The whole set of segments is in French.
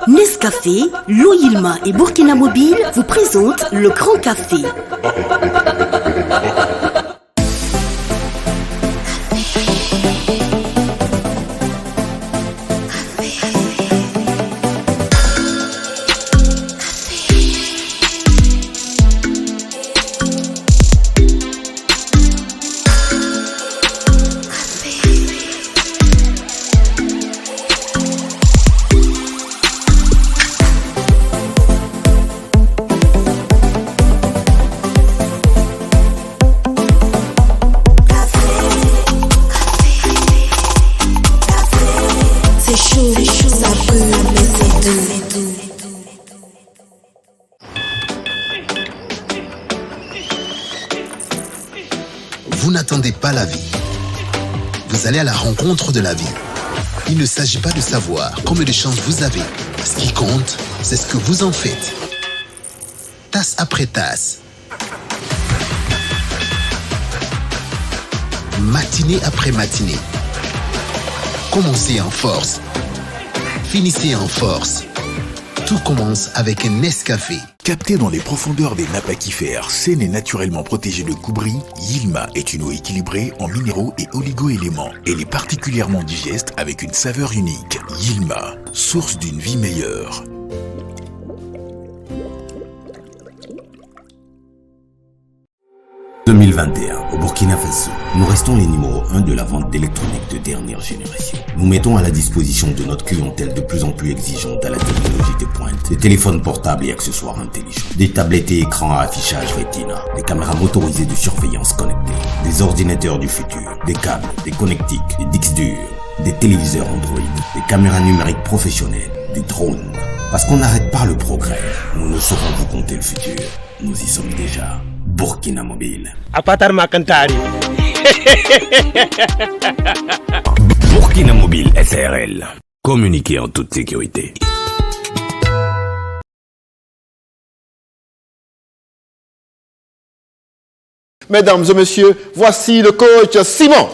Nescafé, Loyilma et Burkina Mobile vous présentent le Grand Café. Vous n'attendez pas la vie. Vous allez à la rencontre de la vie. Il ne s'agit pas de savoir combien de chance vous avez. Ce qui compte, c'est ce que vous en faites. Tasse après tasse. Matinée après matinée. Commencez en force. Finissez en force. Tout commence avec un Nescafé. Capté dans les profondeurs des nappes aquifères, saine et naturellement protégée de coups bris, Yilma est une eau équilibrée en minéraux et oligo-éléments. Elle est particulièrement digeste avec une saveur unique. Yilma, source d'une vie meilleure. En 2021, au Burkina Faso, nous restons les numéros 1 de la vente d'électronique de dernière génération. Nous mettons à la disposition de notre clientèle de plus en plus exigeante à la technologie de pointe, des téléphones portables et accessoires intelligents, des tablettes et écrans à affichage Retina, des caméras motorisées de surveillance connectées, des ordinateurs du futur, des câbles, des connectiques, des disques durs, des téléviseurs Android, des caméras numériques professionnelles, des drones. Parce qu'on n'arrête pas le progrès, nous ne saurons vous compter le futur. Nous y sommes déjà. Burkina Mobile. Burkina Mobile SRL. Communiquez en toute sécurité. Mesdames et messieurs, voici le coach Simon.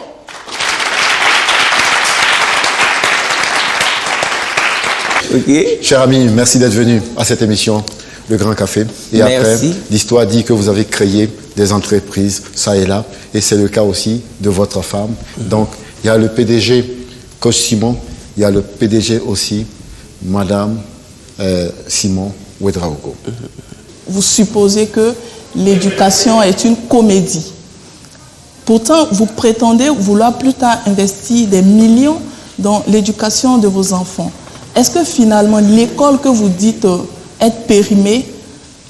Okay. Cher ami, merci d'être venu à cette émission, Le Grand Café. Et merci. Après, l'histoire dit que vous avez créé des entreprises, ça et là. Et c'est le cas aussi de votre femme. Donc, il y a le PDG, coach Simon. Il y a le PDG aussi, Madame Simon Ouedraogo. Vous supposez que l'éducation est une comédie. Pourtant, vous prétendez vouloir plus tard investir des millions dans l'éducation de vos enfants. Est-ce que finalement, l'école que vous dites être périmée,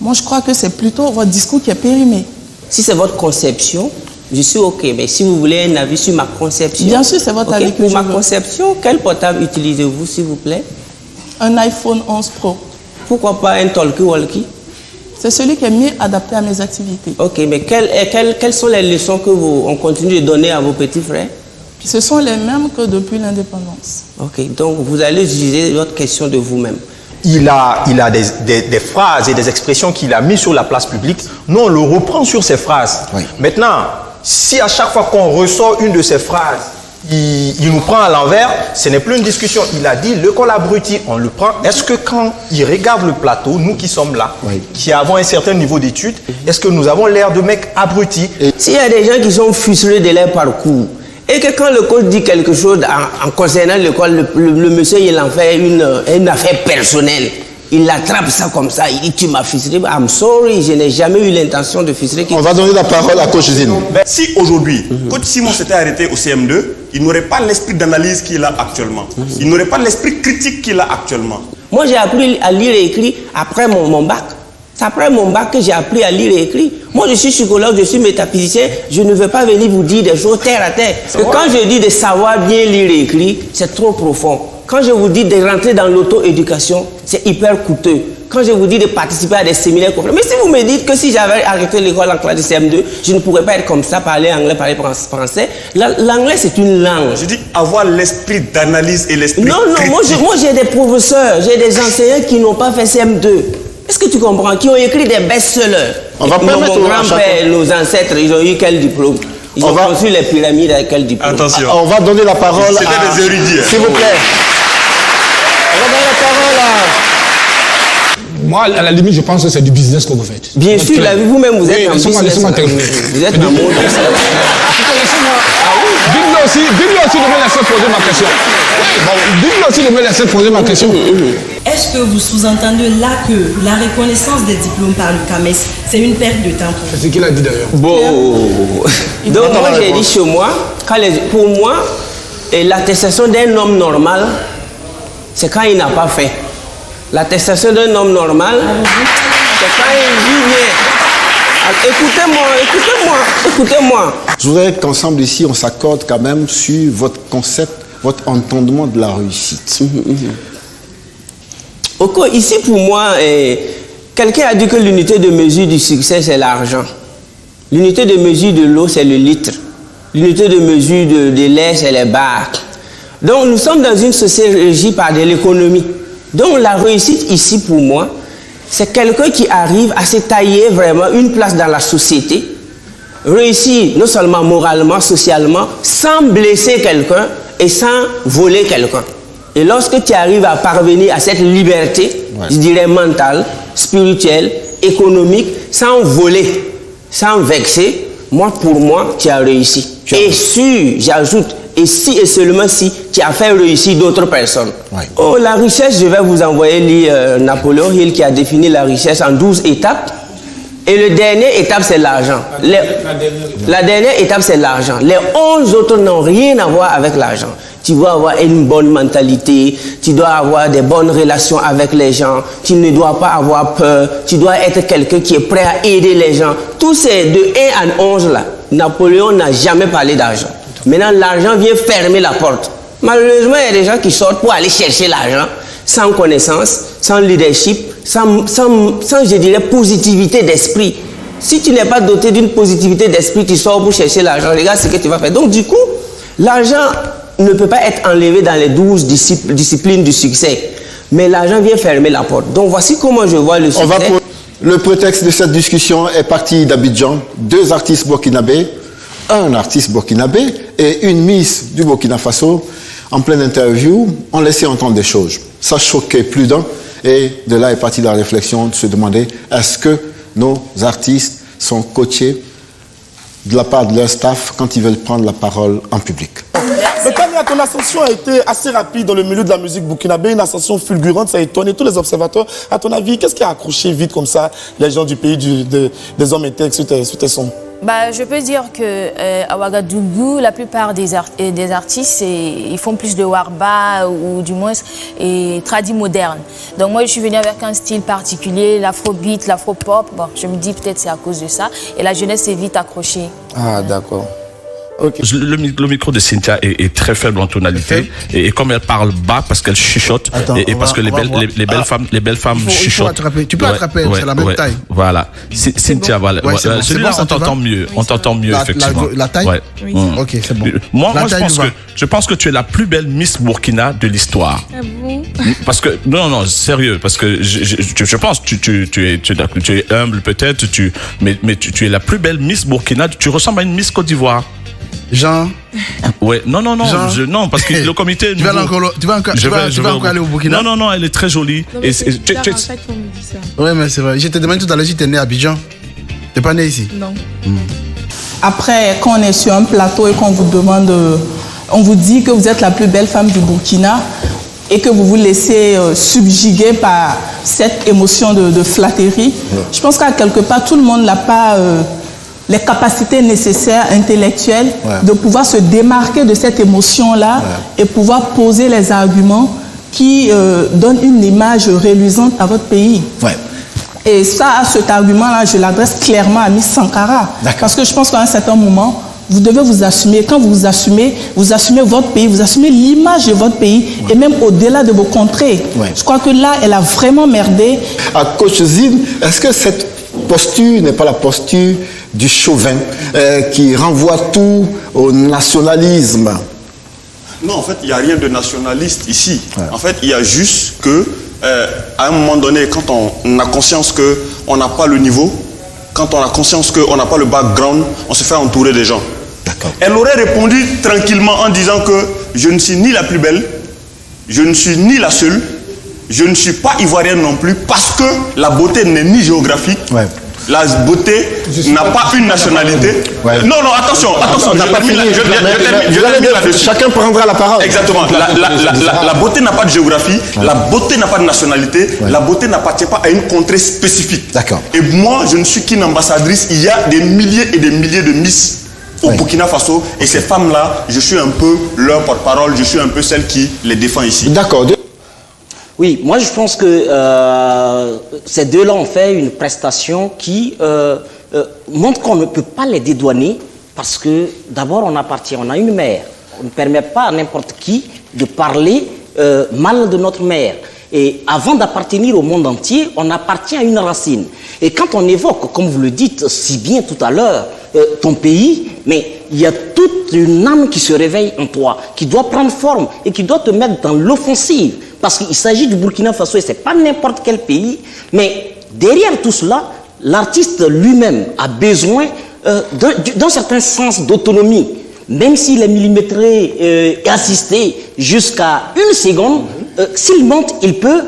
moi je crois que c'est plutôt votre discours qui est périmé. Si c'est votre conception, je suis OK. Mais si vous voulez un avis sur ma conception... Bien sûr, c'est votre avis que pour je ma veux. conception, quel portable utilisez-vous, s'il vous plaît? Un iPhone 11 Pro. Pourquoi pas un talkie-walkie? C'est celui qui est mieux adapté à mes activités. OK, mais quelles sont les leçons que on continue de donner à vos petits frères? Ce sont les mêmes que depuis l'indépendance. OK, donc vous allez juger votre question de vous-même. Il a des phrases et des expressions qu'il a mis sur la place publique. Nous, on le reprend sur ces phrases. Oui. Maintenant, si à chaque fois qu'on ressort une de ces phrases, il nous prend à l'envers, ce n'est plus une discussion. Il a dit, le col abruti, on le prend. Est-ce que quand il regarde le plateau, nous qui sommes là, qui avons un certain niveau d'études, est-ce que nous avons l'air de mecs abrutis? S'il y a des gens qui sont frustrés de leur parcours, et que quand le coach dit quelque chose en concernant l'école, le monsieur, il en fait une affaire personnelle. Il attrape ça comme ça, il dit tu m'as frustré. I'm sorry, je n'ai jamais eu l'intention de frustrer. On va donner la parole à coach Zine. Si aujourd'hui, coach Simon s'était arrêté au CM2, il n'aurait pas l'esprit d'analyse qu'il a actuellement. Il n'aurait pas l'esprit critique qu'il a actuellement. Moi, j'ai appris à lire et écrire après mon bac. C'est après mon bac que j'ai appris à lire et écrire. Moi, je suis psychologue, je suis métaphysicien. Je ne veux pas venir vous dire des choses terre à terre. Parce que quand je dis de savoir bien lire et écrire, c'est trop profond. Quand je vous dis de rentrer dans l'auto-éducation, c'est hyper coûteux. Quand je vous dis de participer à des séminaires, mais si vous me dites que si j'avais arrêté l'école en classe de CM2, je ne pourrais pas être comme ça, parler anglais, parler français. L'anglais, c'est une langue. Je dis avoir l'esprit d'analyse et l'esprit critique. Moi j'ai des professeurs, j'ai des enseignants qui n'ont pas fait CM2. Est-ce que tu comprends? Qui ont écrit des best-sellers. On va permettre mon grand-père, nos ancêtres, ils ont eu quel diplôme? Ils ont construit les pyramides avec quel diplôme? Attention. On va donner la parole à... C'était des érudits. S'il vous plaît. On va donner la parole moi, à la limite, je pense que c'est du business que vous faites. Bien sûr, vous-même, vous êtes en business. Laissez-moi terminer. Vous êtes dans mon business. Dites-le aussi de me laisser poser ma question. Dites-le aussi de me laisser poser ma question. Est-ce que vous sous-entendez là que la reconnaissance des diplômes par le CAMES, c'est une perte de temps pour vous? C'est ce qu'il a dit d'ailleurs. Bon. Donc moi j'ai dit chez moi, pour moi, l'attestation d'un homme normal, c'est quand il n'a pas fait. L'attestation d'un homme normal, c'est quand il vit bien. Écoutez-moi. Je voudrais qu'ensemble ici, on s'accorde quand même sur votre concept, votre entendement de la réussite. Ici, pour moi, quelqu'un a dit que l'unité de mesure du succès, c'est l'argent. L'unité de mesure de l'eau, c'est le litre. L'unité de mesure de l'air, c'est les bars. Donc, nous sommes dans une société régie par de l'économie. Donc, la réussite ici, pour moi, c'est quelqu'un qui arrive à se tailler vraiment une place dans la société, réussir non seulement moralement, socialement, sans blesser quelqu'un et sans voler quelqu'un. Et lorsque tu arrives à parvenir à cette liberté, je dirais mentale, spirituelle, économique, sans voler, sans vexer, pour moi, tu as réussi. Et si, j'ajoute, et si et seulement si tu as fait réussir d'autres personnes. La richesse, je vais vous envoyer lire Napoléon Hill qui a défini la richesse en 12 étapes. Et la dernière étape, c'est l'argent. La dernière étape, c'est l'argent. Les 11 autres n'ont rien à voir avec l'argent. Tu dois avoir une bonne mentalité, tu dois avoir des bonnes relations avec les gens, tu ne dois pas avoir peur, tu dois être quelqu'un qui est prêt à aider les gens. Tous ces de 1 à 11 là, Napoléon n'a jamais parlé d'argent. Maintenant, l'argent vient fermer la porte. Malheureusement, il y a des gens qui sortent pour aller chercher l'argent sans connaissance, sans leadership, sans je dirais, positivité d'esprit. Si tu n'es pas doté d'une positivité d'esprit, tu sors pour chercher l'argent. Regarde ce que tu vas faire. Donc, du coup, l'argent ne peut pas être enlevé dans les 12 disciplines du succès. Mais l'argent vient fermer la porte. Donc, voici comment je vois le succès. Le prétexte de cette discussion est parti d'Abidjan. 2 artistes burkinabés, un artiste burkinabé et une Miss du Burkina Faso, en pleine interview, ont laissé entendre des choses. Ça choquait plus d'un. Et de là est partie la réflexion de se demander est-ce que nos artistes sont coachés de la part de leur staff quand ils veulent prendre la parole en public. Mais Kania, ton ascension a été assez rapide dans le milieu de la musique burkinabé, une ascension fulgurante, ça a étonné tous les observateurs. À ton avis, qu'est-ce qui a accroché vite comme ça les gens du pays, des hommes intègres sur tes sons? Je peux dire qu'à Ouagadougou, la plupart des artistes, ils font plus de warba ou du moins tradi moderne. Donc moi, je suis venue avec un style particulier, l'afrobeat, l'afropop. Bon, je me dis peut-être c'est à cause de ça. Et la jeunesse s'est vite accrochée. Ah, d'accord. Okay. Le micro de Cynthia est très faible en tonalité et comme elle parle bas parce qu'elle chuchote parce que les belles femmes chuchotent. Tu peux attraper, c'est la même taille. Voilà. Cynthia, voilà. Celui-là, on t'entend mieux. On t'entend mieux, effectivement. La taille? Oui. Ok, c'est bon. Moi, je pense que tu es la plus belle Miss Burkina de l'histoire. Ah bon? Parce que, non, sérieux, parce que je pense que tu es humble peut-être, mais tu es la plus belle Miss Burkina. Tu ressembles à une Miss Côte d'Ivoire. Jean. Ouais, non, parce que le comité. Tu vas encore aller au Burkina? Non, elle est très jolie. Non, mais c'est bizarre, en fait, qu'on me dit ça. Oui, mais c'est vrai. Je te demande tout à l'heure si tu es né à Abidjan. Tu n'es pas né ici? Non. Après, quand on est sur un plateau et qu'on vous demande, on vous dit que vous êtes la plus belle femme du Burkina et que vous vous laissez subjuguer par cette émotion de flatterie, je pense qu'à quelque part, tout le monde n'a pas les capacités nécessaires intellectuelles de pouvoir se démarquer de cette émotion-là et pouvoir poser les arguments qui donnent une image reluisante à votre pays. Et ça, cet argument-là, je l'adresse clairement à Miss Sankara. Parce que je pense qu'à un certain moment, vous devez vous assumer. Quand vous assumez votre pays, vous assumez l'image de votre pays et même au-delà de vos contrées. Je crois que là, elle a vraiment merdé. À Coach Zine, est-ce que cette posture n'est pas la posture du chauvin qui renvoie tout au nationalisme? Non, en fait, il n'y a rien de nationaliste ici. En fait, il y a juste que, à un moment donné, quand on a conscience qu'on n'a pas le niveau, quand on a conscience qu'on n'a pas le background, on se fait entourer des gens. Elle aurait répondu tranquillement en disant que je ne suis ni la plus belle, je ne suis ni la seule, je ne suis pas ivoirien non plus parce que la beauté n'est ni géographique. La beauté n'a pas une nationalité. Non, attention, chacun prendra la parole. Exactement. La beauté n'a pas de géographie, la beauté n'a pas de nationalité, la beauté n'appartient pas à une contrée spécifique. D'accord. Et moi, je ne suis qu'une ambassadrice. Il y a des milliers et des milliers de Miss au Burkina Faso. Et ces femmes-là, je suis un peu leur porte-parole, je suis un peu celle qui les défend ici. D'accord. Oui, moi je pense que ces deux-là ont fait une prestation qui montre qu'on ne peut pas les dédouaner parce que d'abord on a une mère. On ne permet pas à n'importe qui de parler mal de notre mère. Et avant d'appartenir au monde entier, on appartient à une racine. Et quand on évoque, comme vous le dites si bien tout à l'heure, ton pays, mais il y a toute une âme qui se réveille en toi, qui doit prendre forme et qui doit te mettre dans l'offensive. Parce qu'il s'agit du Burkina Faso et ce n'est pas n'importe quel pays. Mais derrière tout cela, l'artiste lui-même a besoin d'un certain sens d'autonomie. Même s'il est millimétré et assisté jusqu'à une seconde, s'il monte, il peut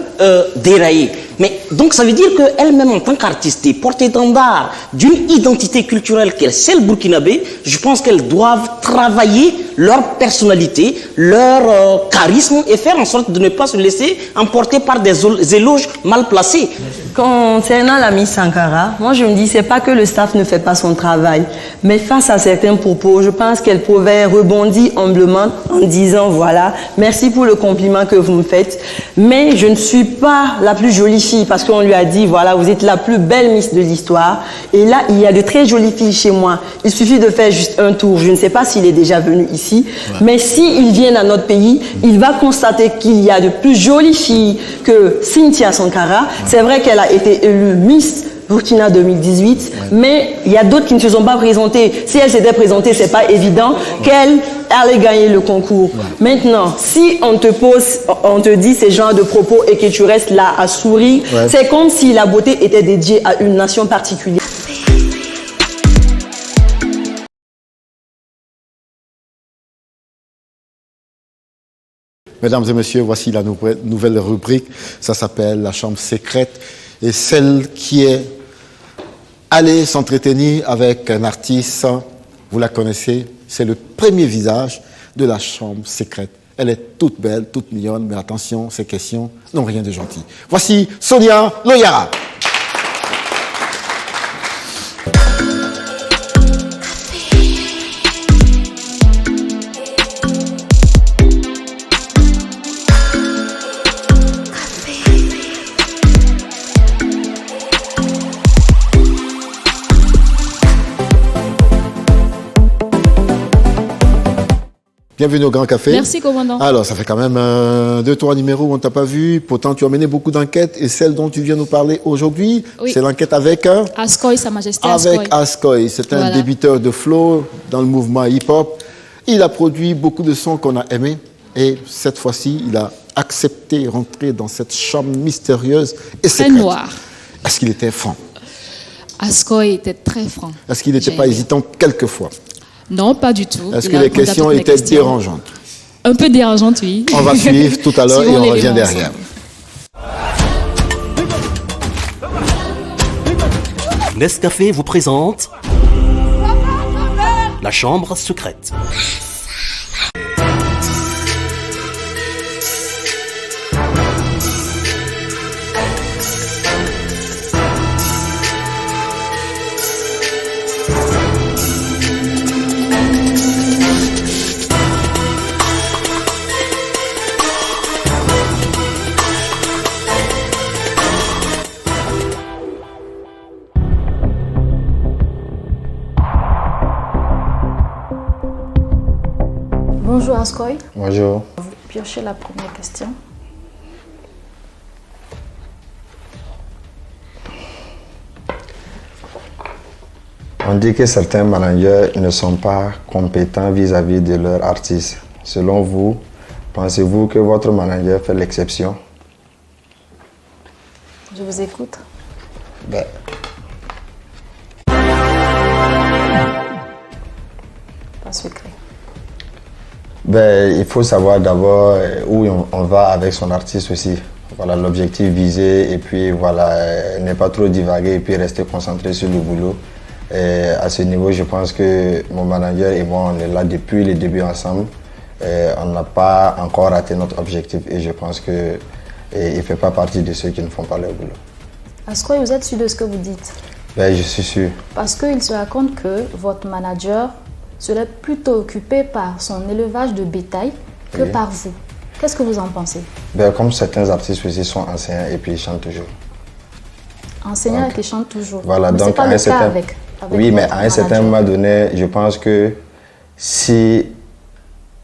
dérailler. Mais donc ça veut dire qu'elle-même en tant qu'artiste et porte-étendard d'une identité culturelle qu'elle celle burkinabé, je pense qu'elles doivent travailler leur personnalité, leur charisme et faire en sorte de ne pas se laisser emporter par des éloges mal placés. Concernant la Miss Sankara, moi je me dis c'est pas que le staff ne fait pas son travail, mais face à certains propos, je pense qu'elle pouvait rebondir humblement en disant voilà, merci pour le compliment que vous me faites, mais je ne suis pas la plus jolie fille parce qu'on lui a dit voilà, vous êtes la plus belle Miss de l'histoire et là il y a de très jolies filles chez moi. Il suffit de faire juste un tour, je ne sais pas s'il est déjà venu ici, mais s'il vient à notre pays, il va constater qu'il y a de plus jolies filles que Cynthia Sankara. C'est vrai qu'elle a été élue Miss Burkina 2018, mais il y a d'autres qui ne se sont pas présentées. Si elle s'était présentée, c'est pas évident qu'elle allait gagner le concours. Maintenant, si on te dit ces genres de propos et que tu restes là à sourire, c'est comme si la beauté était dédiée à une nation particulière. Mesdames et messieurs, voici la nouvelle rubrique. Ça s'appelle La Chambre secrète. Et celle qui est allée s'entretenir avec un artiste, vous la connaissez, c'est le premier visage de La Chambre secrète. Elle est toute belle, toute mignonne, mais attention, ces questions n'ont rien de gentil. Voici Sonia Loyara. Bienvenue au Grand Café. Merci, commandant. Alors, ça fait quand même 2-3 numéros où on ne t'a pas vu. Pourtant, tu as mené beaucoup d'enquêtes. Et celle dont tu viens nous parler aujourd'hui, c'est l'enquête avec... Ascoy, Sa Majesté Ascoy. Avec Ascoy. C'est un débiteur de flow dans le mouvement hip-hop. Il a produit beaucoup de sons qu'on a aimés. Et cette fois-ci, il a accepté de rentrer dans cette chambre mystérieuse et secrète. Très noire. Est-ce qu'il était franc? Ascoy était très franc. Est-ce qu'il n'était pas hésitant quelquefois? Non, pas du tout. Est-ce que les questions étaient dérangeantes? Un peu dérangeantes, oui. On va suivre tout à l'heure et on revient derrière. Nescafé vous présente La Chambre secrète. Bonjour Ascoy. Bonjour. Vous piochez la première question. On dit que certains managers ne sont pas compétents vis-à-vis de leurs artistes. Selon vous, pensez-vous que votre manager fait l'exception? Je vous écoute. Pas secret. Il faut savoir d'abord où on va avec son artiste aussi. Voilà, l'objectif visé et puis voilà, ne pas trop divaguer et puis rester concentré sur le boulot. Et à ce niveau, je pense que mon manager et moi, on est là depuis le début ensemble. Et on n'a pas encore raté notre objectif et je pense qu'il ne fait pas partie de ceux qui ne font pas leur boulot. Est-ce que vous êtes sûr de ce que vous dites? Ben, je suis sûr. Parce qu'il se raconte que votre manager serait plutôt occupé par son élevage de bétail que par vous. Qu'est-ce que vous en pensez? Ben, comme certains artistes aussi sont enseignants et puis ils chantent toujours. Enseignants et qui chantent toujours. Voilà, mais donc pas à le un certain... cas avec oui, mais votre à un certain manager. moment donné, je pense que si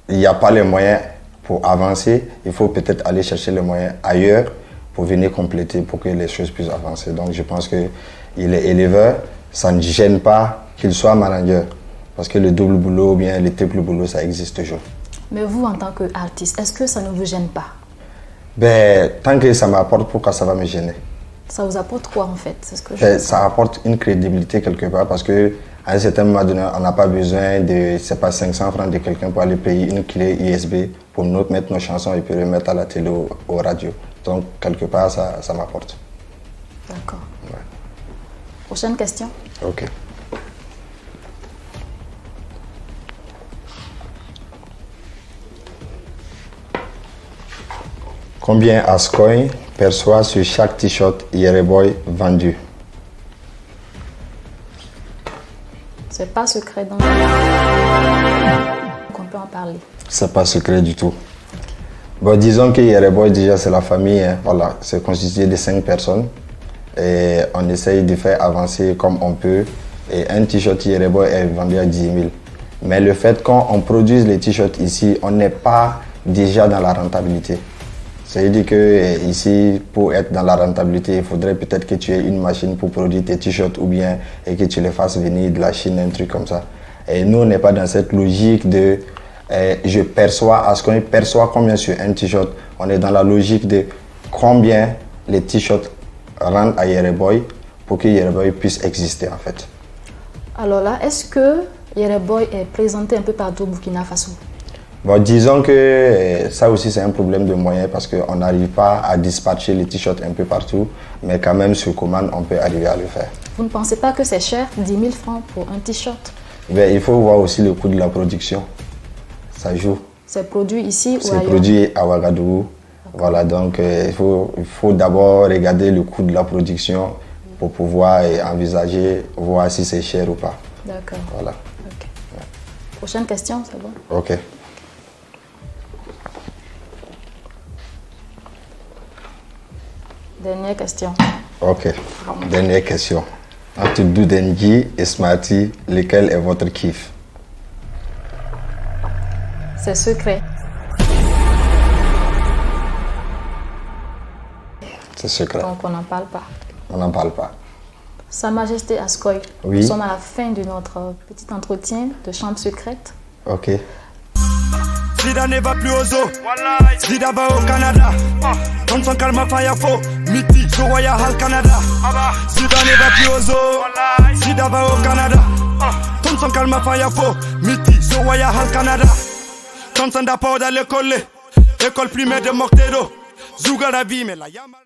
il n'y a pas les moyens pour avancer, il faut peut-être aller chercher les moyens ailleurs pour venir compléter, pour que les choses puissent avancer. Donc je pense qu'il est éleveur, ça ne gêne pas qu'il soit manager. Parce que le double boulot ou bien le triple boulot, ça existe toujours. Mais vous, en tant qu'artiste, est-ce que ça ne vous gêne pas? Ben, tant que ça m'apporte, pourquoi ça va me gêner? Ça vous apporte quoi en fait? C'est ce que je Ben, ça apporte une crédibilité quelque part parce que à un certain moment donné, on n'a pas besoin de, c'est pas 500 francs de quelqu'un pour aller payer une clé USB pour nous mettre nos chansons et puis les mettre à la télé ou aux radios. Donc, quelque part, ça m'apporte. D'accord. Ouais. Prochaine question. Ok. Combien Ascoy perçoit sur chaque t-shirt Yereboy vendu? C'est pas secret donc on peut en parler. C'est pas secret du tout. Bon, disons que Yereboy déjà c'est la famille, hein. Voilà, c'est constitué de 5 personnes et on essaye de faire avancer comme on peut et un t-shirt Yereboy est vendu à 10 000. Mais le fait qu'on produise les t-shirts ici, on n'est pas déjà dans la rentabilité. C'est-à-dire que ici, pour être dans la rentabilité, il faudrait peut-être que tu aies une machine pour produire tes t-shirts ou bien et que tu les fasses venir de la Chine, un truc comme ça. Et nous, on n'est pas dans cette logique de je perçois, à ce qu'on perçoit combien sur un t-shirt. On est dans la logique de combien les t-shirts rendent à Yereboy pour que Yereboy puisse exister en fait. Alors là, est-ce que Yereboy est présenté un peu partout au Burkina Faso? Bon, disons que ça aussi c'est un problème de moyens parce qu'on n'arrive pas à dispatcher les t-shirts un peu partout, mais quand même sur commande on peut arriver à le faire. Vous ne pensez pas que c'est cher, 10 000 francs pour un t-shirt? Il faut voir aussi le coût de la production, ça joue. C'est produit ici ou ailleurs? C'est produit à Ouagadougou, voilà, donc il faut d'abord regarder le coût de la production pour pouvoir envisager, voir si c'est cher ou pas. D'accord. Voilà. Okay. Ouais. Prochaine question, c'est bon? Ok. Dernière question. Ok. Dernière question. Entre Doudenji et Smarty, lequel est votre kiff? C'est secret. C'est secret. Donc on n'en parle pas. On n'en parle pas. Sa Majesté Ascoy, Oui. Nous sommes à la fin de notre petit entretien de chambre secrète. Ok. Zida ne va plus au zoo. Zida va au Canada. Thompson Kalma Fayafo. Miti, Soya Hal Canada. Zida ne va plus au zoo. Zida va au Canada. Thompson Kalma Fayafo. Miti, Soya Hal Canada. Thompson d'apporte à l'école. École primaire de Moctedo. Zouga la vie, mais la yama.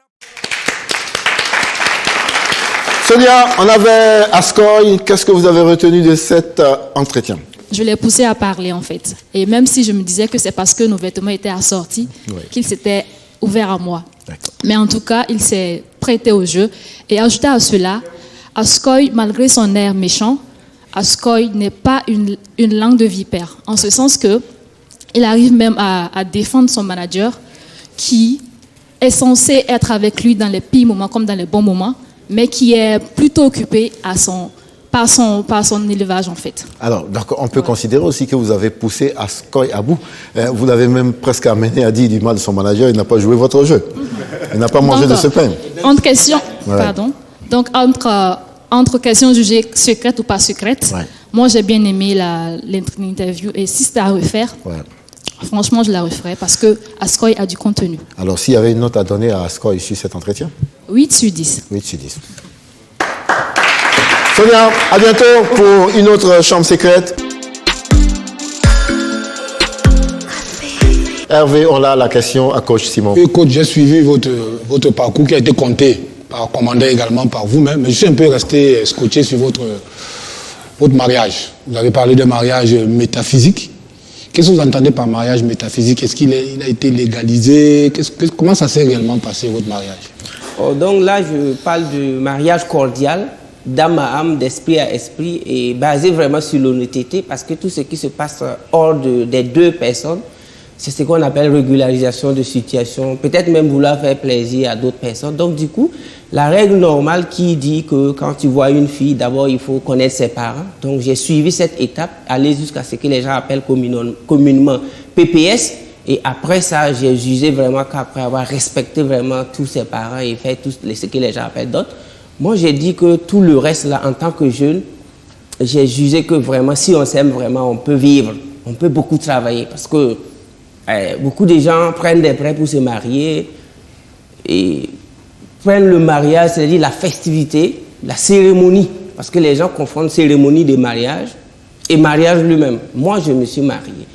Sonia, on avait Ascoy. Qu'est-ce que vous avez retenu de cet entretien? Je l'ai poussé à parler en fait. Et même si je me disais que c'est parce que nos vêtements étaient assortis qu'il s'était ouvert à moi. Mais en tout cas, il s'est prêté au jeu. Et ajouté à cela, Ascoy, malgré son air méchant, Ascoy n'est pas une langue de vipère. En ce sens que il arrive même à défendre son manager qui est censé être avec lui dans les pires moments comme dans les bons moments, mais qui est plutôt occupé par son élevage en fait. Alors, donc on peut considérer aussi que vous avez poussé Ascoy à bout. Vous l'avez même presque amené à dire du mal de son manager, il n'a pas joué votre jeu. Il n'a pas mangé de ce pain. Entre questions, pardon. Donc entre questions jugées secrètes ou pas secrètes, moi j'ai bien aimé l'interview et si c'était à refaire, franchement je la referais parce que Ascoy a du contenu. Alors s'il y avait une note à donner à Ascoy sur cet entretien? 8 sur 10. 8 sur 10. Sonia, à bientôt pour une autre chambre secrète. Hervé, on a la question à coach Simon. Oui, coach, j'ai suivi votre parcours qui a été compté, commandé également par vous-même, mais je suis un peu resté scotché sur votre mariage. Vous avez parlé de mariage métaphysique. Qu'est-ce que vous entendez par mariage métaphysique? Est-ce qu'il a été légalisé? Comment ça s'est réellement passé, votre mariage? Donc là, je parle de mariage cordial, d'âme à âme, d'esprit à esprit, et basé vraiment sur l'honnêteté, parce que tout ce qui se passe hors des deux personnes, c'est ce qu'on appelle régularisation de situation, peut-être même vouloir faire plaisir à d'autres personnes. Donc du coup, la règle normale qui dit que quand tu vois une fille, d'abord il faut connaître ses parents. Donc j'ai suivi cette étape, aller jusqu'à ce que les gens appellent communément PPS. Et après ça, j'ai jugé vraiment qu'après avoir respecté vraiment tous ses parents et fait tout ce que les gens appellent d'autres, moi j'ai dit que tout le reste là, en tant que jeune, j'ai jugé que vraiment si on s'aime vraiment, on peut vivre, on peut beaucoup travailler, parce que beaucoup de gens prennent des prêts pour se marier et prennent le mariage, c'est-à-dire la festivité, la cérémonie, parce que les gens confondent cérémonie de mariage et mariage lui-même. Moi, je me suis marié,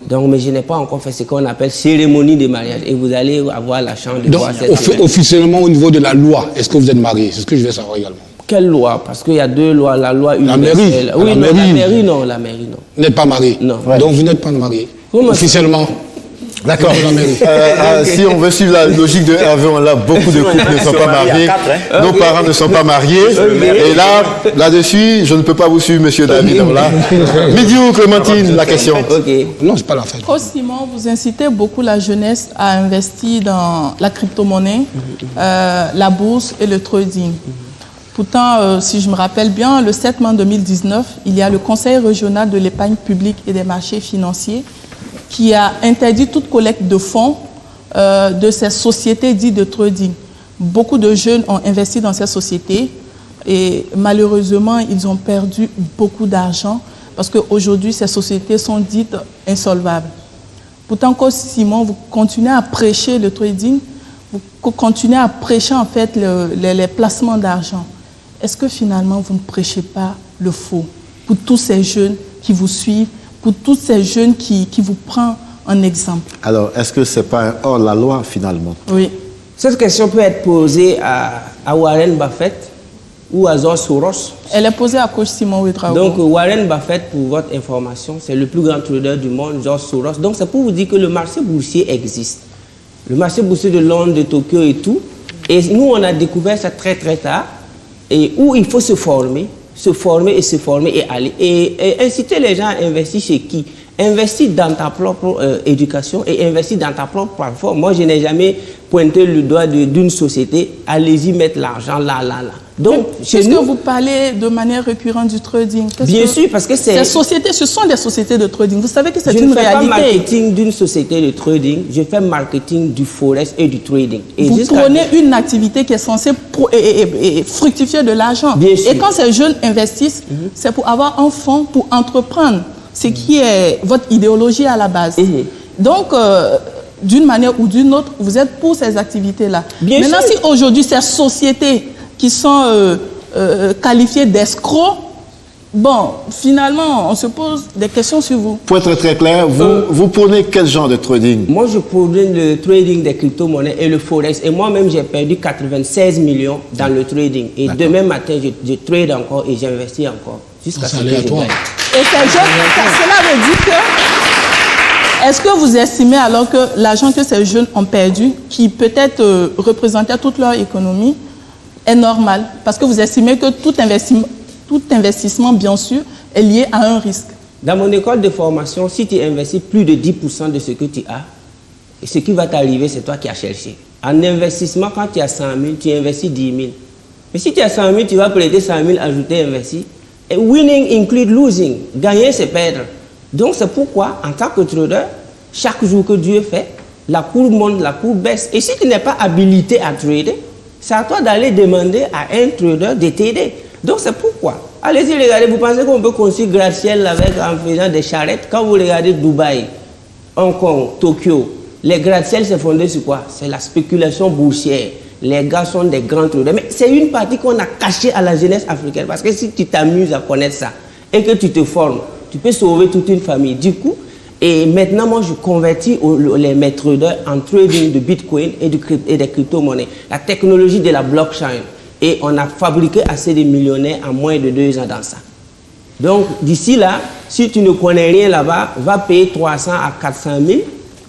donc, mais je n'ai pas encore fait ce qu'on appelle cérémonie de mariage, et vous allez avoir la chance de voir cette semaine. Officiellement, au niveau de la loi, est-ce que vous êtes marié? C'est ce que je veux savoir également. Quelle loi? Parce qu'il y a deux lois, la loi universelle. La mairie? Oui, la mairie, non, la mairie, non. Vous n'êtes pas marié? Non. Ouais. Donc vous n'êtes pas marié? Officiellement? D'accord. Si on veut suivre la logique de Hervé, on a beaucoup de couples ne sont pas mariés. Nos parents ne sont pas mariés. Et là-dessus, je ne peux pas vous suivre, monsieur David. Donc là, Midi ou Clémentine, la question. Non, c'est pas la fête. Coach Simon, vous incitez beaucoup la jeunesse à investir dans la crypto-monnaie, la bourse et le trading. Pourtant, si je me rappelle bien, le 7 mai 2019, il y a le Conseil régional de l'épargne publique et des marchés financiers qui a interdit toute collecte de fonds de ces sociétés dites de trading. Beaucoup de jeunes ont investi dans ces sociétés et malheureusement, ils ont perdu beaucoup d'argent parce qu'aujourd'hui, ces sociétés sont dites insolvables. Pourtant, Coach Simon, vous continuez à prêcher le trading, vous continuez à prêcher en fait les placements d'argent. Est-ce que finalement, vous ne prêchez pas le faux pour tous ces jeunes qui vous suivent, pour tous ces jeunes qui vous prennent en exemple? Alors, est-ce que ce n'est pas un hors-la-loi finalement? Oui. Cette question peut être posée à Warren Buffett ou à George Soros. Elle est posée à Coach Simon Ouedraogo. Donc, Warren Buffett, pour votre information, c'est le plus grand trader du monde, George Soros. Donc, c'est pour vous dire que le marché boursier existe. Le marché boursier de Londres, de Tokyo et tout. Et nous, on a découvert ça très, très tard. Et où il faut se former et aller. Et inciter les gens à investir chez qui? Investir dans ta propre éducation et investir dans ta propre plateforme. Moi, je n'ai jamais pointé le doigt d'une société. Allez-y mettre l'argent là. Donc, est-ce que vous parlez de manière récurrente du trading? Bien sûr, parce que ces sociétés, ce sont des sociétés de trading. Vous savez que c'est Je une ne fais réalité. pas marketing d'une société de trading, je fais marketing du forex et du trading. Et vous prenez une activité qui est censée fructifier de l'argent. Et quand ces jeunes investissent, c'est pour avoir un fonds pour entreprendre, ce qui est votre idéologie à la base. Donc, d'une manière ou d'une autre, vous êtes pour ces activités-là. Maintenant, si aujourd'hui, ces sociétés qui sont qualifiées d'escrocs, bon, finalement, on se pose des questions sur vous. Pour être très clair, vous prenez quel genre de trading? Moi, je prenais le trading des crypto-monnaies et le forex. Et moi-même, j'ai perdu 96 millions dans le trading. Et demain matin, je trade encore et j'investis encore. Jusqu'à ce que je gagne. Et cela veut dire que... Est-ce que vous estimez alors que l'argent que ces jeunes ont perdu, qui peut-être représentait toute leur économie, est normal? Parce que vous estimez que tout investissement, bien sûr, est lié à un risque. Dans mon école de formation, si tu investis plus de 10% de ce que tu as, ce qui va t'arriver, c'est toi qui as cherché. En investissement, quand tu as 100 000, tu investis 10 000. Mais si tu as 100 000, tu vas prêter 100 000, ajouter, investir. Et winning include losing. Gagner, c'est perdre. Donc, c'est pourquoi, en tant que trader, chaque jour que Dieu fait, la courbe monte, la courbe baisse. Et si tu n'es pas habilité à trader, c'est à toi d'aller demander à un trader de t'aider. Donc, c'est pourquoi. Allez-y, regardez, vous pensez qu'on peut construire gratte-ciel en faisant des charrettes? Quand vous regardez Dubaï, Hong Kong, Tokyo, les gratte-ciel, c'est fondé sur quoi? C'est la spéculation boursière. Les gars sont des grands traders. Mais c'est une partie qu'on a cachée à la jeunesse africaine. Parce que si tu t'amuses à connaître ça et que tu te formes, tu peux sauver toute une famille. Du coup, Et maintenant, moi, je convertis les maîtres d'œuvre en trading de Bitcoin et des crypto-monnaies. La technologie de la blockchain. Et on a fabriqué assez de millionnaires en moins de 2 ans dans ça. Donc, d'ici là, si tu ne connais rien là-bas, va payer 300 à 400 000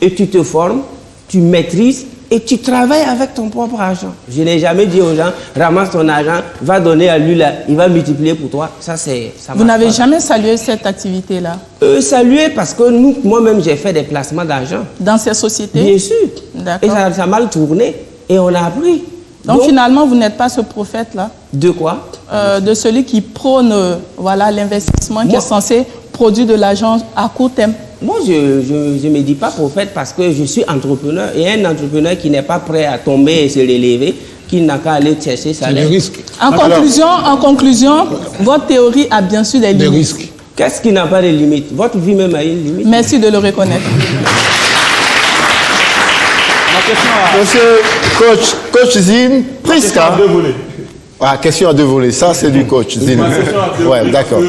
et tu te formes, tu maîtrises et tu travailles avec ton propre argent. Je n'ai jamais dit aux gens, ramasse ton argent, va donner à lui là, il va multiplier pour toi. Ça, vous n'avez jamais salué cette activité-là? Salué parce que moi-même, j'ai fait des placements d'argent. Dans ces sociétés? Bien sûr. Et ça a mal tourné et on a appris. Donc finalement, vous n'êtes pas ce prophète-là? De quoi? De celui qui prône l'investissement qui est censé produire de l'argent à court terme. Moi, je ne me dis pas prophète parce que je suis entrepreneur. Et un entrepreneur qui n'est pas prêt à tomber et se relever, qui n'a qu'à aller chercher ça. En conclusion, votre théorie a bien sûr des limites. Risques. Qu'est-ce qui n'a pas de limite? Votre vie même a une limite. Merci de le reconnaître. Monsieur coach Zine, Prisca. Question à 2 volets. Ça, c'est du coach Zine. Ouais, d'accord.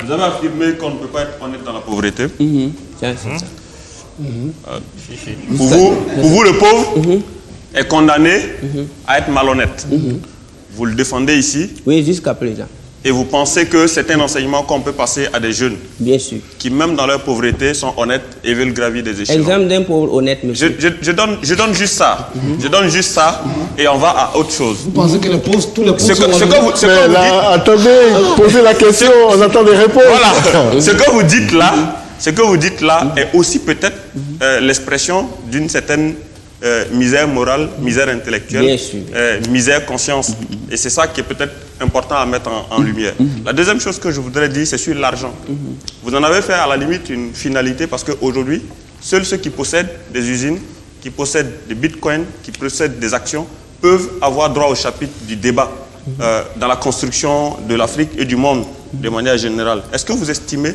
Vous avez affirmé qu'on ne peut pas être honnête dans la pauvreté. Pour vous, le pauvre est condamné à être malhonnête. Vous le défendez ici. Oui, jusqu'à présent. Et vous pensez que c'est un enseignement qu'on peut passer à des jeunes. Bien sûr. Qui, même dans leur pauvreté, sont honnêtes et veulent gravir des échelons. Exemple d'un pauvre honnête, monsieur. Je donne juste ça. Je donne juste ça et on va à autre chose. Vous pensez que tous les pauvres sont attendez, posez la question, on attend des réponses. Voilà. Ce que vous dites là est aussi peut-être l'expression d'une certaine misère morale, misère intellectuelle, misère conscience. Et c'est ça qui est peut-être important à mettre en lumière. La deuxième chose que je voudrais dire, c'est sur l'argent. Vous en avez fait à la limite une finalité parce qu'aujourd'hui, seuls ceux qui possèdent des usines, qui possèdent des bitcoins, qui possèdent des actions, peuvent avoir droit au chapitre du débat dans la construction de l'Afrique et du monde de manière générale. Est-ce que vous estimez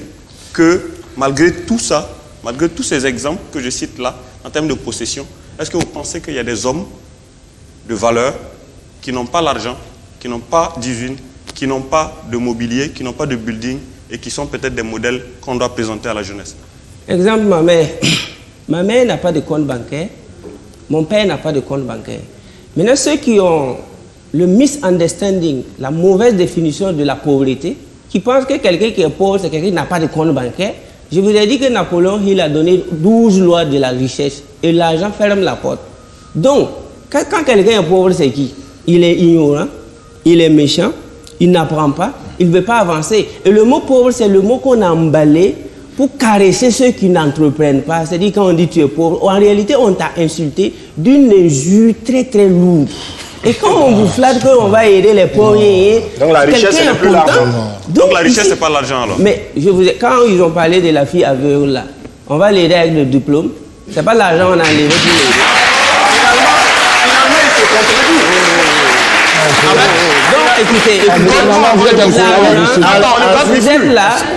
que malgré tout ça, malgré tous ces exemples que je cite là, en termes de possession, est-ce que vous pensez qu'il y a des hommes de valeur qui n'ont pas l'argent, qui n'ont pas d'usine, qui n'ont pas de mobilier, qui n'ont pas de building et qui sont peut-être des modèles qu'on doit présenter à la jeunesse? Exemple, ma mère. Ma mère n'a pas de compte bancaire. Mon père n'a pas de compte bancaire. Maintenant, ceux qui ont le misunderstanding, la mauvaise définition de la pauvreté, qui pensent que quelqu'un qui est pauvre, c'est quelqu'un qui n'a pas de compte bancaire. Je vous ai dit que Napoléon Hill a donné 12 lois de la richesse et l'argent ferme la porte. Donc, quand quelqu'un est pauvre, c'est qui? Il est ignorant, il est méchant, il n'apprend pas, il ne veut pas avancer. Et le mot pauvre, c'est le mot qu'on a emballé pour caresser ceux qui n'entreprennent pas. C'est-à-dire quand on dit tu es pauvre, en réalité, on t'a insulté d'une injure très très lourde. Et quand on vous flatte qu'on va aider les pauvres, donc la richesse, c'est plus l'argent. Donc la richesse, c'est pas l'argent alors. Mais quand ils ont parlé de la fille aveugle là, on va l'aider avec le diplôme. C'est pas l'argent qu'on a enlevé pour l'aider. Finalement, il se contredit. Donc écoutez,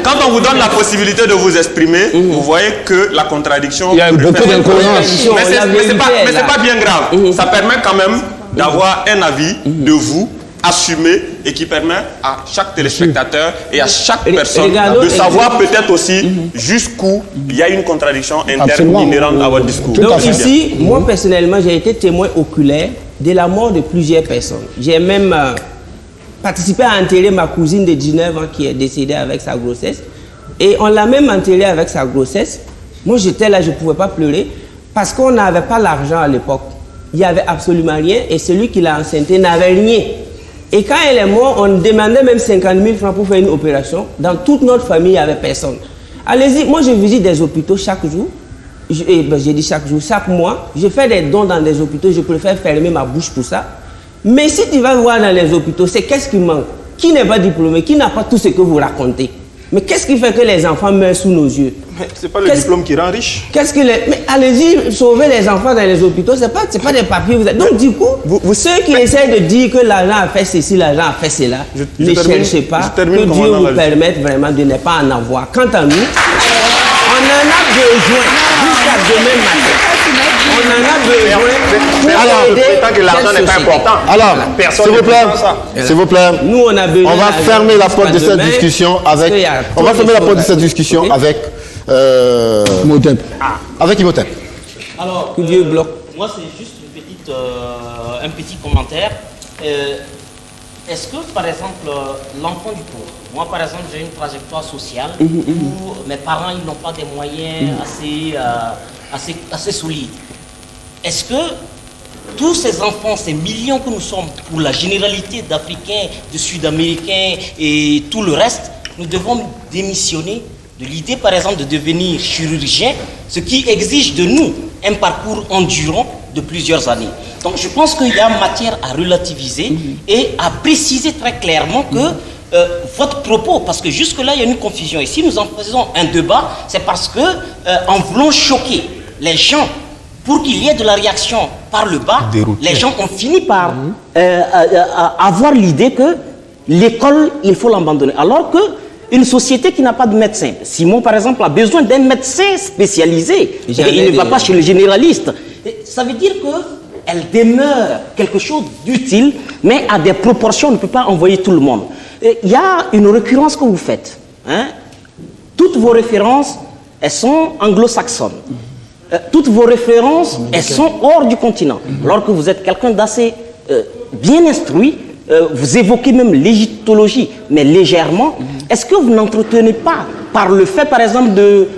quand on vous donne la possibilité de vous exprimer, vous voyez que la contradiction. Il y a beaucoup d'incohérences. Mais c'est pas bien grave. Ça permet quand même d'avoir un avis de vous assumé et qui permet à chaque téléspectateur et à chaque personne de savoir peut-être aussi jusqu'où il y a une contradiction interne inhérente à votre discours. Donc ici, moi personnellement, j'ai été témoin oculaire de la mort de plusieurs personnes. J'ai même participé à enterrer ma cousine de 19 ans qui est décédée avec sa grossesse. Et on l'a même enterrée avec sa grossesse. Moi, j'étais là, je ne pouvais pas pleurer parce qu'on n'avait pas l'argent à l'époque. Il n'y avait absolument rien et celui qui l'a enceintée n'avait rien. Et quand elle est morte, on demandait même 50 000 francs pour faire une opération. Dans toute notre famille, il n'y avait personne. Allez-y, moi je visite des hôpitaux chaque jour. J'ai dit chaque jour, chaque mois. Je fais des dons dans des hôpitaux, je préfère fermer ma bouche pour ça. Mais si tu vas voir dans les hôpitaux, c'est qu'est-ce qui manque? Qui n'est pas diplômé? Qui n'a pas tout ce que vous racontez? Mais qu'est-ce qui fait que les enfants meurent sous nos yeux? C'est pas le diplôme qui rend riche. Mais allez-y, sauver les enfants dans les hôpitaux, c'est pas des papiers. Donc du coup, ceux qui essaient de dire que l'argent a fait ceci, l'argent a fait cela, ne cherchez pas que Dieu vous permette vraiment de ne pas en avoir. Quant à nous, on en a besoin jusqu'à demain matin. On en a besoin pour aider. Tant que l'argent n'est pas important. Alors, s'il vous plaît, nous on a besoin. On va fermer la porte de cette discussion avec. On va fermer la porte de cette discussion avec Imhotep. Avec Imhotep. Alors, que Dieu bloque. Moi, c'est juste un petit commentaire. Est-ce que, par exemple, l'enfant du pauvre, moi, par exemple, j'ai une trajectoire sociale où mes parents, ils n'ont pas des moyens assez solides. Est-ce que tous ces enfants, ces millions que nous sommes, pour la généralité d'Africains, de Sud-Américains et tout le reste, nous devons démissionner de l'idée, par exemple, de devenir chirurgien, ce qui exige de nous un parcours endurant de plusieurs années. Donc je pense qu'il y a matière à relativiser et à préciser très clairement que votre propos, parce que jusque-là, il y a une confusion. Et si nous en faisons un débat, c'est parce que, en voulant choquer les gens, pour qu'il y ait de la réaction par le bas, les gens ont fini par avoir l'idée que l'école, il faut l'abandonner. Alors que une société qui n'a pas de médecin, Simon par exemple a besoin d'un médecin spécialisé, et il ne va pas chez le généraliste. Et ça veut dire qu'elle demeure quelque chose d'utile, mais à des proportions, on ne peut pas envoyer tout le monde. Il y a une récurrence que vous faites. Hein? Toutes vos références, elles sont anglo-saxonnes. Toutes vos références, elles sont hors du continent. Alors que vous êtes quelqu'un d'assez bien instruit, vous évoquez même l'égyptologie, mais légèrement. Est-ce que vous n'entretenez pas, par le fait, par exemple,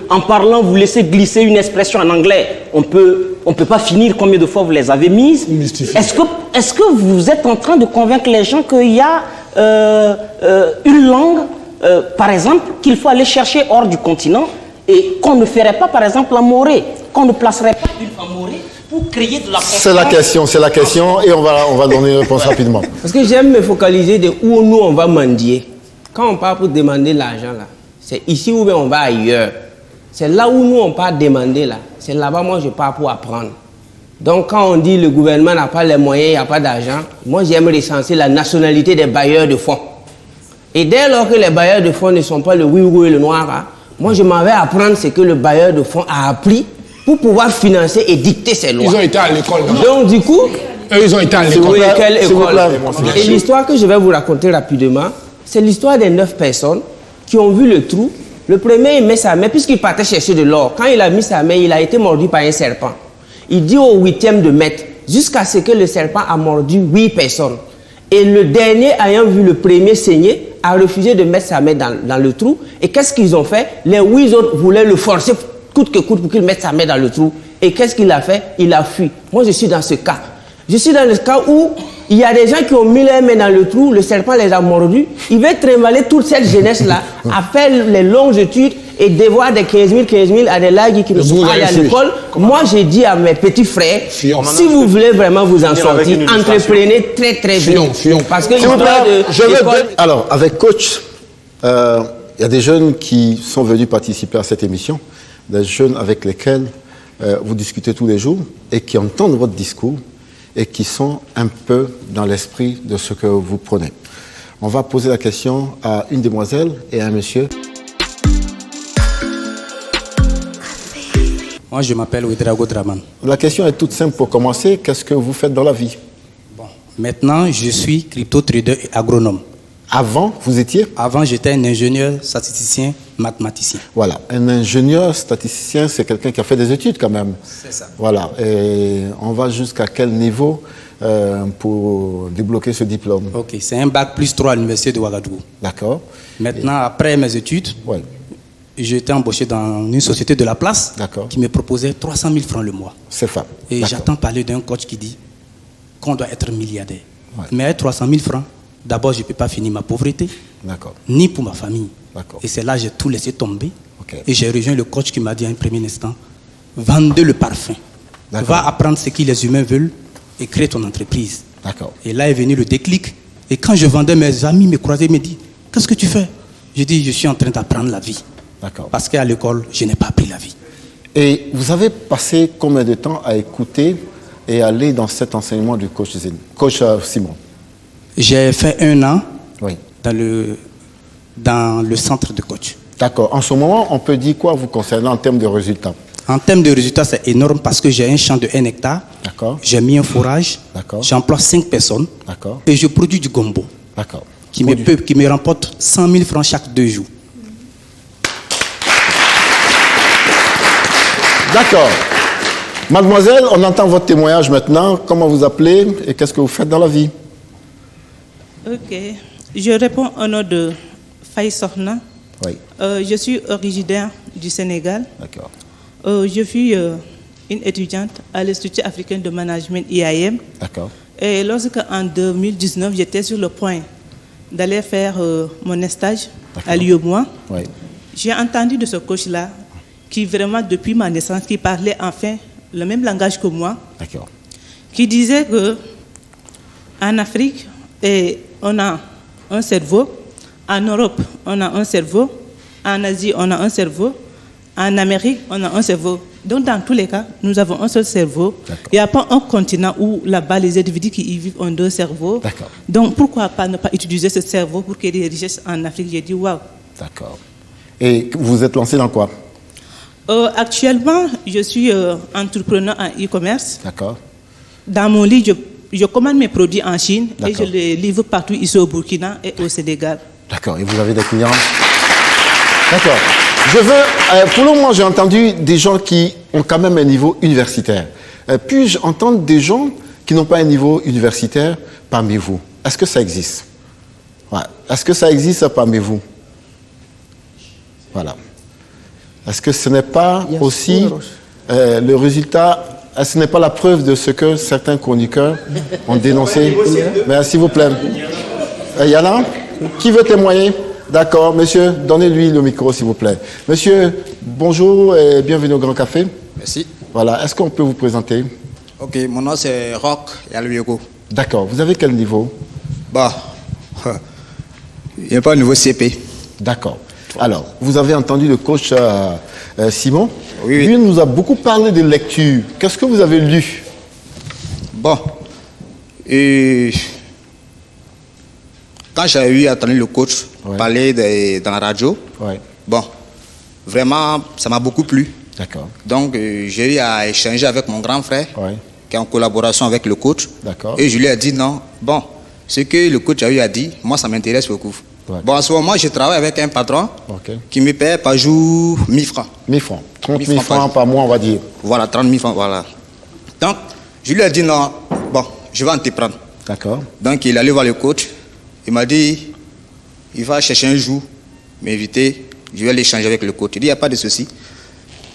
en parlant, vous laissez glisser une expression en anglais, on peut pas finir combien de fois vous les avez mises. Est-ce que vous êtes en train de convaincre les gens qu'il y a une langue, par exemple, qu'il faut aller chercher hors du continent et qu'on ne ferait pas, par exemple, la morée, qu'on ne placerait pas une morée pour créer de la confiance? C'est la question, et on va donner une réponse rapidement. Parce que j'aime me focaliser de où nous on va mendier. Quand on part pour demander l'argent là, c'est ici ou bien on va ailleurs. C'est là où nous on part demander là. C'est là-bas moi je pars pour apprendre. Donc quand on dit le gouvernement n'a pas les moyens, il n'y a pas d'argent, moi j'aime recenser la nationalité des bailleurs de fonds. Et dès lors que les bailleurs de fonds ne sont pas le Ouïghour et le Noir, hein, moi je m'en vais apprendre ce que le bailleur de fonds a appris pour pouvoir financer et dicter ses lois. Ils ont été à l'école. Donc du coup, ils ont été à l'école. Oui, quelle école? Et l'histoire que je vais vous raconter rapidement, c'est l'histoire des 9 personnes qui ont vu le trou. Le premier, il met sa main, puisqu'il partait chercher de l'or. Quand il a mis sa main, il a été mordu par un serpent. Il dit au 8e de mettre, jusqu'à ce que le serpent a mordu 8 personnes. Et le dernier, ayant vu le premier saigner, a refusé de mettre sa main dans le trou. Et qu'est-ce qu'ils ont fait? Les 8 autres voulaient le forcer coûte que coûte pour qu'il mette sa main dans le trou. Et qu'est-ce qu'il a fait? Il a fui. Moi, je suis dans ce cas. Je suis dans le cas où il y a des gens qui ont mis leurs mains dans le trou, le serpent les a mordus. Il va trimballer toute cette jeunesse-là à faire les longues études et devoir des 15 000 à des lagues qui ne sont pas allés à l'école. Moi, j'ai dit à mes petits frères, si vous voulez vraiment vous en sortir, entreprenez très très vite. Parce que Alors, avec coach, il y a des jeunes qui sont venus participer à cette émission, des jeunes avec lesquels vous discutez tous les jours et qui entendent votre discours et qui sont un peu dans l'esprit de ce que vous prenez. On va poser la question à une demoiselle et à un monsieur. Moi, je m'appelle Ouedraogo Draman. La question est toute simple pour commencer. Qu'est-ce que vous faites dans la vie? Maintenant, je suis crypto-trader et agronome. Avant, vous étiez? Avant, j'étais un ingénieur, statisticien, mathématicien. Voilà, un ingénieur statisticien, c'est quelqu'un qui a fait des études quand même. C'est ça. Voilà, et on va jusqu'à quel niveau pour débloquer ce diplôme? Ok, c'est un bac plus 3 à l'université de Ouagadougou. D'accord. Maintenant, après mes études, j'ai été embauché dans une société de la place qui me proposait 300 000 francs le mois. C'est ça. Et j'entends parler d'un coach qui dit qu'on doit être milliardaire. Mais avec 300 000 francs, d'abord, je ne peux pas finir ma pauvreté, ni pour ma famille. Et c'est là que j'ai tout laissé tomber. Et j'ai rejoint le coach qui m'a dit à un premier instant, vendez le parfum. Va apprendre ce que les humains veulent et crée ton entreprise. Et là est venu le déclic. Et quand je vendais, mes amis me croisaient et me disaient, qu'est-ce que tu fais? Je dis, je suis en train d'apprendre la vie. Parce qu'à l'école, je n'ai pas appris la vie. Et vous avez passé combien de temps à écouter et aller dans cet enseignement du coach Simon? J'ai fait 1 an dans le centre de coach. D'accord. En ce moment, on peut dire quoi vous concernant en termes de résultats? En termes de résultats, c'est énorme parce que j'ai un champ de 1 hectare. J'ai mis un forage. J'emploie 5 personnes. Et je produis du gombo. Qui me remporte 100 000 francs chaque 2 jours. D'accord. Mademoiselle, on entend votre témoignage maintenant. Comment vous appelez et qu'est-ce que vous faites dans la vie? Ok. Je réponds au nom de Faye Sohna. Oui. Je suis originaire du Sénégal. D'accord. Je suis une étudiante à l'Institut africain de management IAM. D'accord. Et lorsque en 2019, j'étais sur le point d'aller faire mon stage à l'UEMOA, Oui. j'ai entendu de ce coach-là, qui vraiment depuis ma naissance, qui parlait enfin le même langage que moi, D'accord. qui disait que en Afrique, on a un cerveau, en Europe, on a un cerveau, en Asie, on a un cerveau, en Amérique, on a un cerveau. Donc, dans tous les cas, nous avons un seul cerveau. Il n'y a pas un continent où là-bas, les individus qui y vivent ont deux cerveaux. Donc, pourquoi pas ne pas utiliser ce cerveau pour créer des richesses en Afrique? J'ai dit, waouh. D'accord. Et vous êtes lancé dans quoi? Actuellement, je suis entrepreneur en e-commerce. D'accord. Dans mon lit, je commande mes produits en Chine et je les livre partout ici au Burkina et au Sénégal. D'accord. Et vous avez des clients? D'accord. Je veux, pour le moment, j'ai entendu des gens qui ont quand même un niveau universitaire. Puis-je entendre des gens qui n'ont pas un niveau universitaire parmi vous? Est-ce que ça existe? Ouais. Est-ce que ça existe parmi vous? Voilà. Est-ce que ce n'est pas aussi le résultat, ce n'est pas la preuve de ce que certains chroniqueurs ont dénoncé? Mais s'il vous plaît. Yana, qui veut témoigner? D'accord, monsieur, donnez-lui le micro, s'il vous plaît. Monsieur, bonjour et bienvenue au Grand Café. Merci. Voilà, est-ce qu'on peut vous présenter? Ok, mon nom c'est Rock Yaluego. D'accord, vous avez quel niveau? Bah, il n'y a pas un niveau CP. D'accord. Alors, vous avez entendu le coach Simon. Oui. Lui nous a beaucoup parlé de lecture. Qu'est-ce que vous avez lu? Bon, et quand j'ai eu à entendre le coach parler dans la radio, bon, vraiment, ça m'a beaucoup plu. D'accord. Donc, j'ai eu à échanger avec mon grand frère, qui est en collaboration avec le coach. D'accord. Et je lui ai dit non, bon, ce que le coach a eu à dire, moi, ça m'intéresse beaucoup. Bon, en ce moment, je travaille avec un patron qui me paie par jour 1000 francs. 1000 francs. 30 000 francs par mois, on va dire. Voilà, 30 000 francs, voilà. Donc, je lui ai dit non, bon, je vais entreprendre. D'accord. Donc, il est allé voir le coach. Il m'a dit, il va chercher un jour, m'inviter, je vais l'échanger avec le coach. Il dit, il n'y a pas de souci.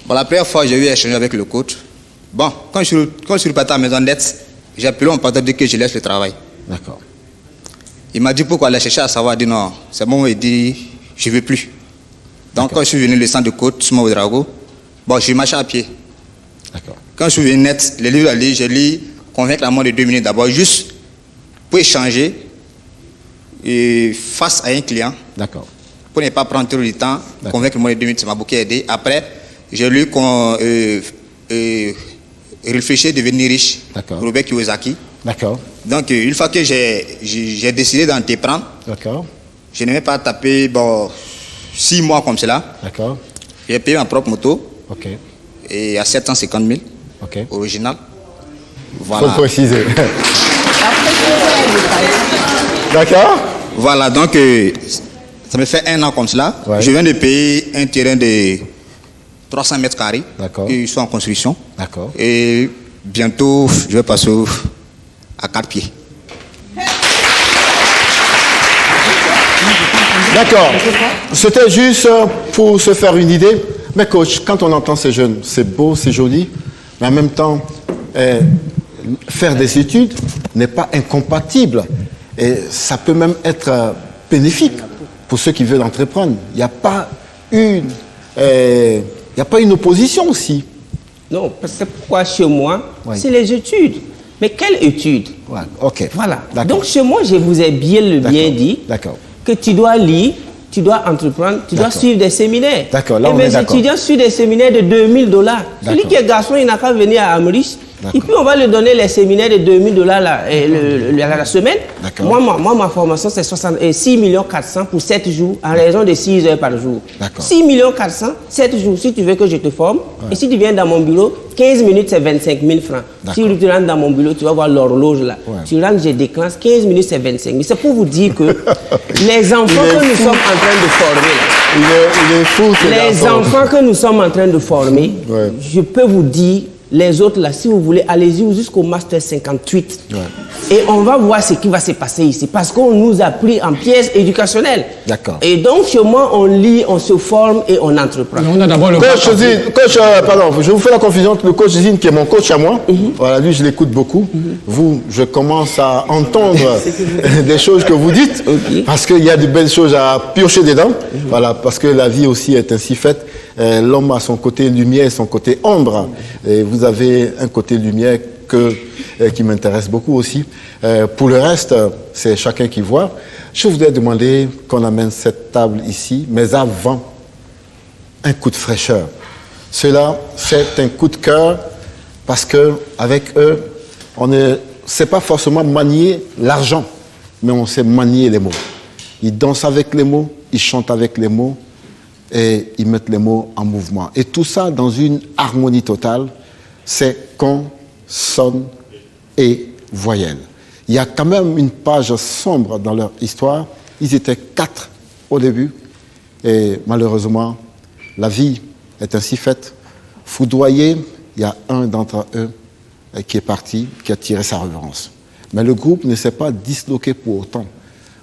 Bon, la première fois, j'ai eu à échanger avec le coach. Bon, quand je suis reparti à la maison net, j'ai appelé mon patron dit que je laisse le travail. D'accord. Il m'a dit pourquoi aller chercher à savoir. Il dit non, c'est bon, il dit, je ne veux plus. Donc, quand je suis venu le centre de coach, sur mon Drago, bon, je marchais à pied. D'accord. Quand je suis venu net, les livres à lire, je lis convaincre la moins de 2 minutes d'abord, juste pour échanger. Et face à un client, pour ne pas prendre trop de temps, convaincre le moins de 2 minutes, ça m'a beaucoup aidé. Après, j'ai lu réfléchir, devenir riche, Robert Kiyosaki. D'accord. Donc, une fois que j'ai décidé d'entreprendre, je n'ai même pas tapé 6 mois comme cela. D'accord. J'ai payé ma propre moto. Et à 750 000. Original. Voilà. Faut préciser. D'accord. Voilà, donc ça me fait 1 an comme cela. Je viens de payer un terrain de 300 mètres carrés. Ils sont en construction. D'accord. Et bientôt, je vais passer à 4 pieds. D'accord. C'était juste pour se faire une idée. Mais coach, quand on entend ces jeunes, c'est beau, c'est joli, mais en même temps, faire des études n'est pas incompatible. Et ça peut même être bénéfique pour ceux qui veulent entreprendre. Il n'y a pas une opposition aussi. Non, c'est pourquoi chez moi, c'est les études. Mais quelles études? Voilà. Donc chez moi, je vous ai bien dit que tu dois lire, tu dois entreprendre, tu dois suivre des séminaires. Et mes étudiants suivent des séminaires de $2000. Celui qui est garçon, il n'a qu'à venir à Amrish, Et puis on va lui donner les séminaires de $2000 la semaine. Moi, ma formation, c'est 6 400 000 pour 7 jours, en raison de 6 heures par jour. 6 400 000, 7 jours, si tu veux que je te forme. Et si tu viens dans mon bureau, 15 minutes, c'est 25 000 francs. Si tu rentres dans mon bureau, tu vas voir l'horloge là. Tu rentres, je déclenche, 15 minutes, c'est 25 000. C'est pour vous dire que les enfants que nous sommes en train de former, il est fou, les enfants que nous sommes en train de former, je peux vous dire, les autres là, si vous voulez, allez-y jusqu'au Master 58. Et on va voir ce qui va se passer ici. Parce qu'on nous a pris en pièces éducationnelles. Et donc, chez moi, on lit, on se forme et on entreprend. On a d'abord le coach, pardon, je vous fais la confusion entre le coach Zine, qui est mon coach à moi. Voilà, lui, je l'écoute beaucoup. Vous, je commence à entendre des choses que vous dites. Parce qu'il y a de belles choses à piocher dedans. Voilà, parce que la vie aussi est ainsi faite. L'homme a son côté lumière et son côté ombre. Et vous avez un côté lumière qui m'intéresse beaucoup aussi. Pour le reste, c'est chacun qui voit. Je voudrais demander qu'on amène cette table ici, mais avant, un coup de fraîcheur. Cela, c'est un coup de cœur parce qu'avec eux, on ne sait pas forcément manier l'argent, mais on sait manier les mots. Ils dansent avec les mots, ils chantent avec les mots, et ils mettent les mots en mouvement. Et tout ça dans une harmonie totale, c'est consonne et voyelle. Il y a quand même une page sombre dans leur histoire. Ils étaient 4 au début, et malheureusement, la vie est ainsi faite. Foudroyé, il y a un d'entre eux qui est parti, qui a tiré sa revanche. Mais le groupe ne s'est pas disloqué pour autant.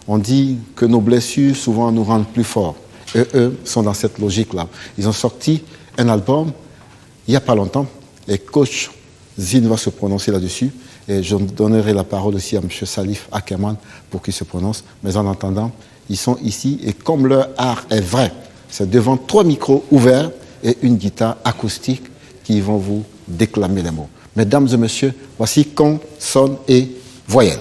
On dit que nos blessures souvent nous rendent plus forts. Et eux sont dans cette logique-là. Ils ont sorti un album il n'y a pas longtemps, et coach Zine va se prononcer là-dessus, et je donnerai la parole aussi à M. Salif Ackerman pour qu'il se prononce. Mais en attendant, ils sont ici, et comme leur art est vrai, c'est devant 3 micros ouverts et une guitare acoustique qui vont vous déclamer les mots. Mesdames et messieurs, voici consonne et voyelle.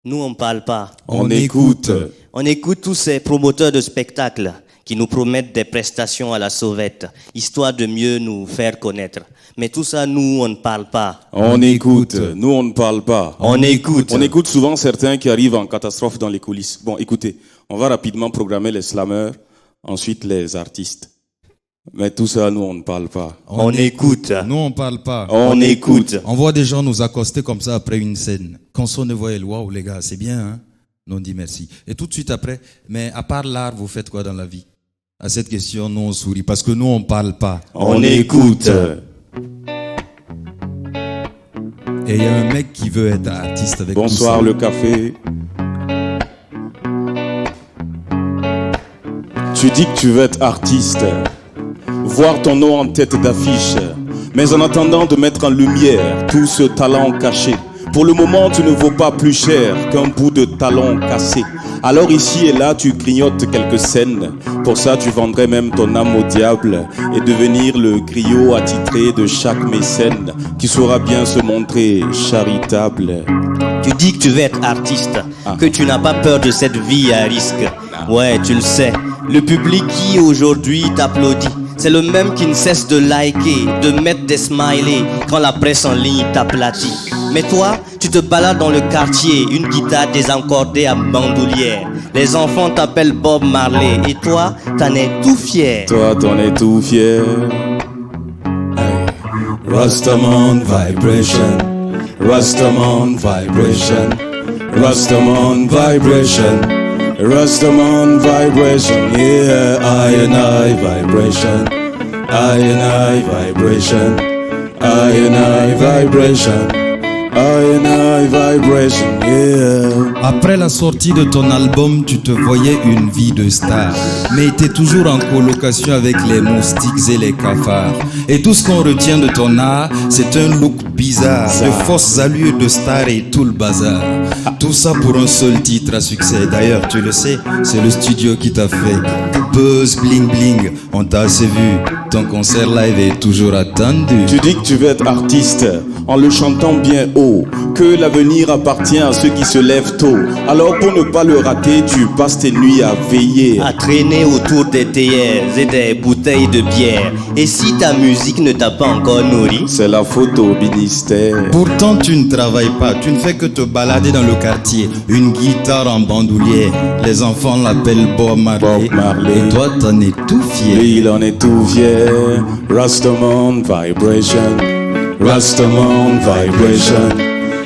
Nous, on ne parle pas. On écoute. On écoute tous ces promoteurs de spectacles qui nous promettent des prestations à la sauvette, histoire de mieux nous faire connaître. Mais tout ça, nous, on ne parle pas. On écoute. Nous, on ne parle pas. On écoute. On écoute souvent certains qui arrivent en catastrophe dans les coulisses. Bon, écoutez, on va rapidement programmer les slammers, ensuite les artistes. Mais tout ça, nous, on ne parle pas. On écoute. Nous, on ne parle pas. On écoute. On voit des gens nous accoster comme ça après une scène. Consonne et voyelle, waouh les gars, c'est bien, hein? Nous, on dit merci. Et tout de suite après, mais à part l'art, vous faites quoi dans la vie? À cette question, nous, on sourit parce que nous, on ne parle pas. On écoute. Et il y a un mec qui veut être artiste avec nous. Bonsoir, le café. Tu dis que tu veux être artiste. Voir ton nom en tête d'affiche, mais en attendant de mettre en lumière tout ce talent caché. Pour le moment, tu ne vaux pas plus cher qu'un bout de talon cassé. Alors ici et là, tu grignotes quelques scènes. Pour ça, tu vendrais même ton âme au diable et devenir le griot attitré de chaque mécène qui saura bien se montrer charitable. Tu dis que tu veux être artiste, que tu n'as pas peur de cette vie à risque. Ouais, tu le sais. Le public qui aujourd'hui t'applaudit, c'est le même qui ne cesse de liker, de mettre des smileys quand la presse en ligne t'aplatit. Mais toi, tu te balades dans le quartier, une guitare désencordée à bandoulière. Les enfants t'appellent Bob Marley et toi, t'en es tout fier. Toi, t'en es tout fier. Rastaman vibration, Rastaman vibration, Rastaman vibration, Rastaman vibration, yeah, I and I vibration, I and I vibration, I and I vibration, I and I vibration, yeah. Après la sortie de ton album, tu te voyais une vie de star, mais t'es toujours en colocation avec les moustiques et les cafards. Et tout ce qu'on retient de ton art, c'est un look bizarre, de fausses allures de star et tout le bazar. Tout ça pour un seul titre à succès. D'ailleurs, tu le sais, c'est le studio qui t'a fait buzz, bling bling. On t'a assez vu, ton concert live est toujours attendu. Tu dis que tu veux être artiste. en le chantant bien haut, que l'avenir appartient à ceux qui se lèvent tôt. Alors pour ne pas le rater, tu passes tes nuits à veiller, à traîner autour des théières et des bouteilles de bière. Et si ta musique ne t'a pas encore nourri, c'est la faute au ministère. Pourtant tu ne travailles pas, tu ne fais que te balader dans le quartier, une guitare en bandoulière. Les enfants l'appellent Bob Marley. Et toi t'en es tout fier. Lui il en est tout fier. Rastaman vibration, Rastaman vibration,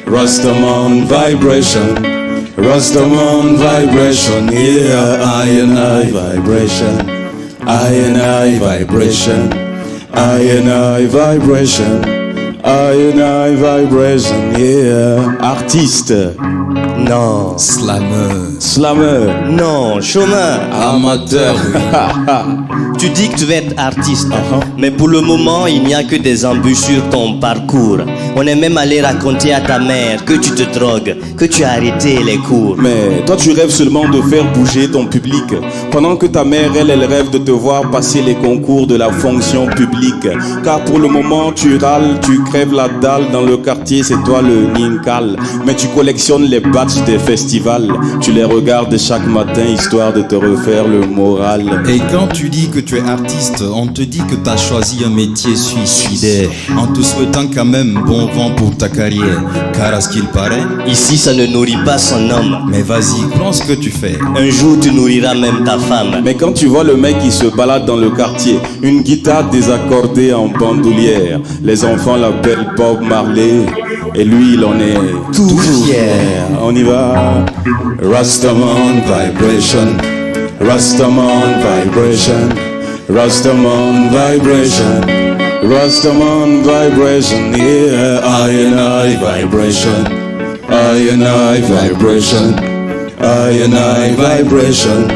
Rastaman vibration, Rastaman vibration. Yeah, I and I vibration, I and I vibration, I and I vibration, I and I vibration. Yeah, artiste. Non. Slammer. Slammer. Non. Chômeur. Amateur. Tu dis que tu veux être artiste, mais pour le moment, il n'y a que des embûches sur ton parcours. On est même allé raconter à ta mère que tu te drogues, que tu as arrêté les cours. Mais toi, tu rêves seulement de faire bouger ton public, pendant que ta mère, elle rêve de te voir passer les concours de la fonction publique. Car pour le moment, tu râles, tu crèves la dalle dans le quartier, c'est toi le ninkal. Mais tu collectionnes les badges des festivals, tu les regardes chaque matin histoire de te refaire le moral. Et quand tu dis que tu es artiste, on te dit que tu as choisi un métier suicidaire, en te souhaitant quand même bon vent pour ta carrière. Car à ce qu'il paraît, ici ça ne nourrit pas son homme. Mais vas-y, prends ce que tu fais. Un jour tu nourriras même ta femme. Mais quand tu vois le mec qui se balade dans le quartier, une guitare désaccordée en bandoulière, les enfants l'appellent Bob Marley, et lui il en est tout fier. On y va. Rastaman vibration, Rastaman vibration, Rastaman vibration, Rastaman vibration. Yeah, I and I vibration, I and I vibration, I and I vibration,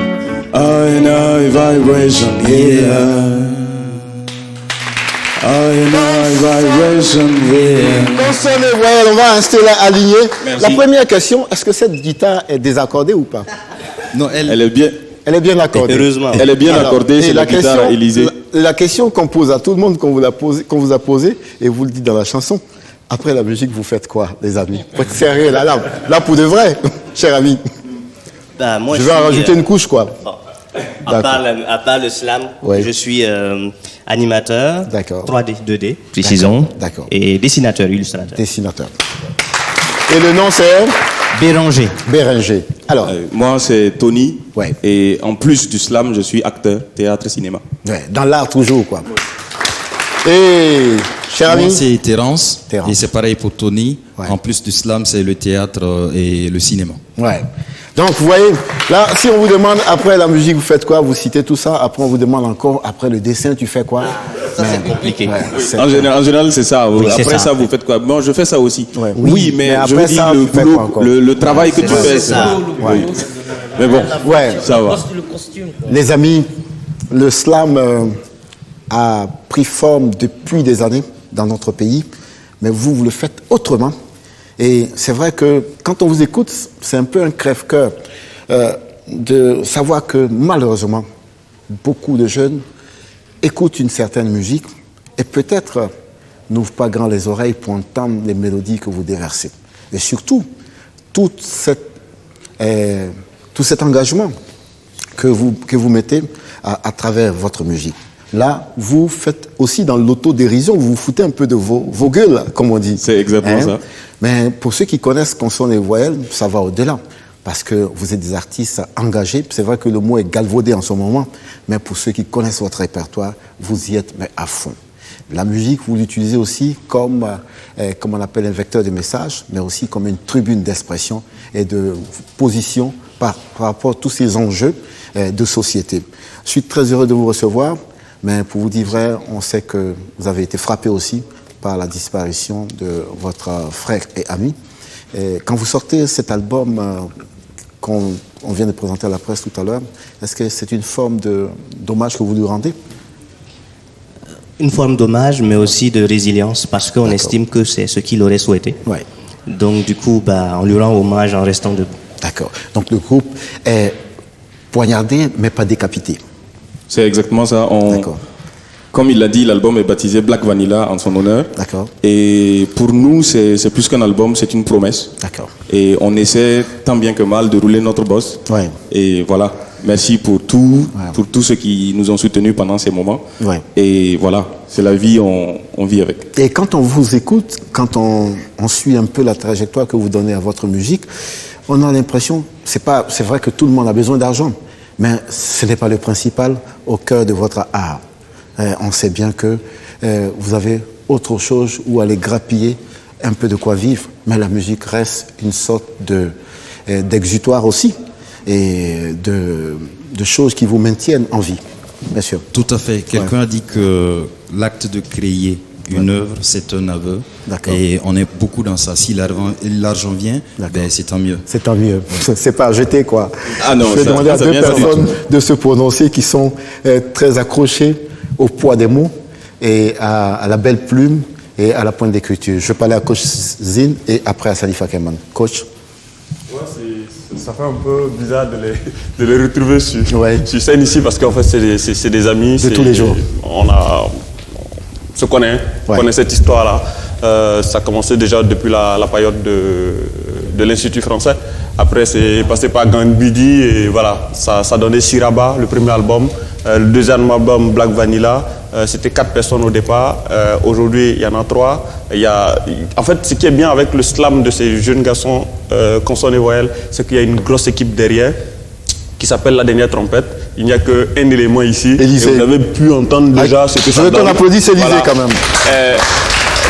I and I vibration. Yeah, I and I vibration. Yeah. Voilà, on va rester là aligné. La première question, est-ce que cette guitare est désaccordée ou pas? Non, elle est bien. Elle est bien accordée. Heureusement. Elle est bien accordée, c'est la guitare Élysée. La question qu'on pose à tout le monde, qu'on vous a posée, et vous le dites dans la chanson, après la musique, vous faites quoi, les amis? Faut être sérieux, là pour de vrai, cher ami. Bah, moi, je vais en rajouter une couche, quoi. Bon. À part le slam, je suis animateur, 3D, 2D, précisons, et dessinateur, illustrateur. Dessinateur. Et le nom c'est Béranger. Béranger. Alors, moi c'est Tony. Ouais. Et en plus du slam, je suis acteur, théâtre, cinéma. Ouais, dans l'art toujours, quoi. Et cher ami. Moi c'est Terence. Et c'est pareil pour Tony. Ouais. En plus du slam, c'est le théâtre et le cinéma. Ouais. Donc vous voyez, là, si on vous demande après la musique, vous faites quoi? Vous citez tout ça. Après on vous demande encore, après le dessin, tu fais quoi? Ça c'est compliqué. Ouais, en général, c'est ça. Oui, après ça, vous faites quoi? Bon, je fais ça aussi. Ouais. Oui, mais je veux dire le travail que tu fais, c'est ça. Oui. Mais bon, ça va. Les amis, le slam a pris forme depuis des années dans notre pays, mais vous le faites autrement. Et c'est vrai que quand on vous écoute, c'est un peu un crève-cœur de savoir que malheureusement, beaucoup de jeunes écoutent une certaine musique et peut-être n'ouvrent pas grand les oreilles pour entendre les mélodies que vous déversez. Et surtout, tout cet engagement que vous mettez à travers votre musique. Là, vous faites aussi dans l'autodérision, vous vous foutez un peu de vos gueules, comme on dit. C'est exactement ça. Mais pour ceux qui connaissent consonnes et voyelles, ça va au-delà. Parce que vous êtes des artistes engagés. C'est vrai que le mot est galvaudé en ce moment, mais pour ceux qui connaissent votre répertoire, vous y êtes à fond. La musique, vous l'utilisez aussi comme on appelle un vecteur de message, mais aussi comme une tribune d'expression et de position par rapport à tous ces enjeux de société. Je suis très heureux de vous recevoir. Mais pour vous dire vrai, on sait que vous avez été frappé aussi par la disparition de votre frère et ami. Et quand vous sortez cet album qu'on vient de présenter à la presse tout à l'heure, est-ce que c'est une forme d'hommage que vous lui rendez? Une forme d'hommage, mais aussi de résilience, parce qu'on estime que c'est ce qu'il aurait souhaité. Ouais. Donc du coup, on lui rend hommage en restant debout. D'accord. Donc le groupe est poignardé, mais pas décapité. C'est exactement ça. Comme il l'a dit, l'album est baptisé Black Vanilla en son honneur. D'accord. Et pour nous, c'est plus qu'un album, c'est une promesse. D'accord. Et on essaie tant bien que mal de rouler notre boss. Ouais. Et voilà. Merci pour tout, pour tous ceux qui nous ont soutenus pendant ces moments. Ouais. Et voilà, c'est la vie, on vit avec. Et quand on vous écoute, quand on suit un peu la trajectoire que vous donnez à votre musique, on a l'impression, c'est vrai que tout le monde a besoin d'argent, mais ce n'est pas le principal au cœur de votre art. On sait bien que vous avez autre chose où aller grappiller un peu de quoi vivre, mais la musique reste une sorte d'exutoire aussi, et de choses qui vous maintiennent en vie, bien sûr. Tout à fait. Quelqu'un a dit que l'acte de créer une œuvre, c'est un aveu. Et on est beaucoup dans ça. Si l'argent vient, ben, c'est tant mieux. C'est tant mieux. C'est pas à jeter, quoi. Ah non, je vais demander à deux personnes de se prononcer qui sont très accrochées au poids des mots et à la belle plume et à la pointe d'écriture. Je vais parler à Coach Zine et après à Salif Akeman. Coach. Ouais, ça fait un peu bizarre de les retrouver sur scène ici parce qu'en fait c'est des amis. De tous les jours. On se connaît, on connaît cette histoire-là. Ça a commencé déjà depuis la période de l'Institut français. Après c'est passé par Gambidi et voilà, ça donnait Siraba, le premier album. Le deuxième album, Black Vanilla, c'était 4 personnes au départ. Aujourd'hui, il y en a 3. En fait, ce qui est bien avec le slam de ces jeunes garçons consonnes et voyelles, c'est qu'il y a une grosse équipe derrière qui s'appelle La Dernière Trompette. Il n'y a qu'un élément ici. Élysée. Et vous avez pu entendre déjà ce que ça donne. Je veux qu'on applaudisse Élysée quand même.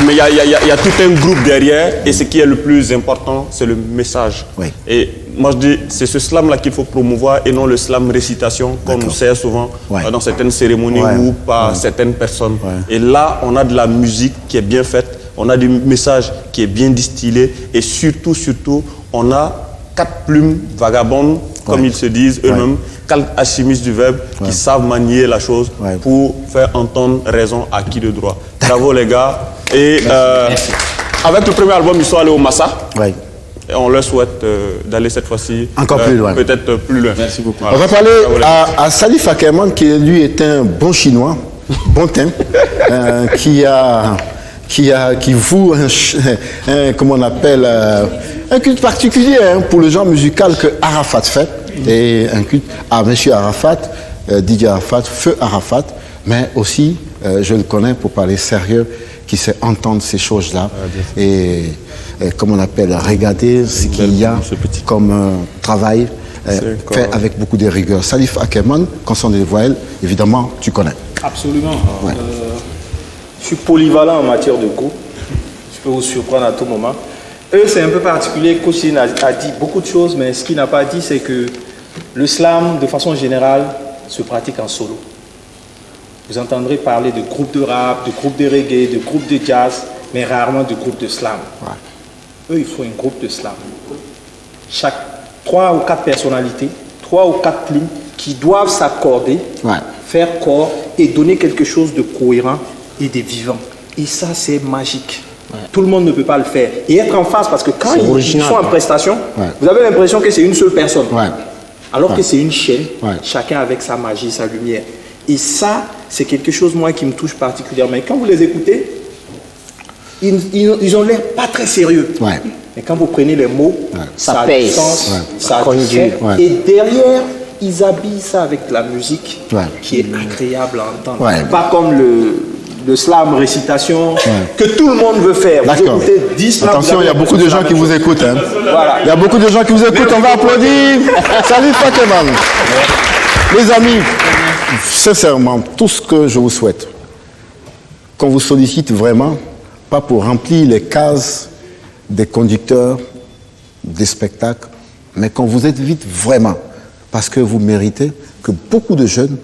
Mais il y a tout un groupe derrière et ce qui est le plus important, c'est le message. Et moi je dis, c'est ce slam-là qu'il faut promouvoir et non le slam récitation qu'on nous sert souvent dans certaines cérémonies ou par certaines personnes. Et là, on a de la musique qui est bien faite, on a du message qui est bien distillé et surtout, on a 4 plumes vagabondes, comme ils se disent eux-mêmes, 4 alchimistes du verbe qui savent manier la chose pour faire entendre raison à qui de droit. Bravo les gars. Et avec le premier album, ils sont allés au Massa. Et on leur souhaite d'aller cette fois-ci encore plus loin. Peut-être plus loin. Merci beaucoup. Voilà. On va parler à Salif Akeman, qui lui est un bon chinois, bon teint, qui voue comment on appelle, un culte particulier pour le genre musical que Arafat fait. Et un culte à M. Arafat, Didier Arafat, Feu Arafat, mais aussi, je le connais pour parler sérieux, qui sait entendre ces choses-là et comme on appelle, regarder ce qu'il y a comme travail fait avec beaucoup de rigueur. Salif Akeman, consonne des voyelles, évidemment, tu connais. Absolument. Je suis polyvalent en matière de goût. Je peux vous surprendre à tout moment. Eux, c'est un peu particulier. Koussine a dit beaucoup de choses, mais ce qu'il n'a pas dit, c'est que le slam, de façon générale, se pratique en solo. Vous entendrez parler de groupes de rap, de groupes de reggae, de groupes de jazz, mais rarement de groupes de slam. Eux, il faut un groupe de slam. Chaque 3 ou 4 personnalités, 3 ou 4 plumes qui doivent s'accorder, faire corps et donner quelque chose de cohérent et de vivant. Et ça, c'est magique. Tout le monde ne peut pas le faire. Et être en face, parce que quand ils sont en prestation, vous avez l'impression que c'est une seule personne. Alors que c'est une chaîne, chacun avec sa magie, sa lumière. Et ça, c'est quelque chose, moi, qui me touche particulièrement. Et quand vous les écoutez, ils ont l'air pas très sérieux. Mais quand vous prenez les mots, ça a du sens, ça a du fond. Et derrière, ils habillent ça avec de la musique qui est agréable à entendre. Pas comme le slam récitation que tout le monde veut faire. Vous écoutez 10 slams. Attention, il y a beaucoup de gens qui vous écoutent. Il y a beaucoup de gens qui vous écoutent. On va applaudir. Salut Fakeman. Les amis, sincèrement, tout ce que je vous souhaite, qu'on vous sollicite vraiment, pas pour remplir les cases des conducteurs, des spectacles, mais qu'on vous invite vraiment, parce que vous méritez que beaucoup de jeunes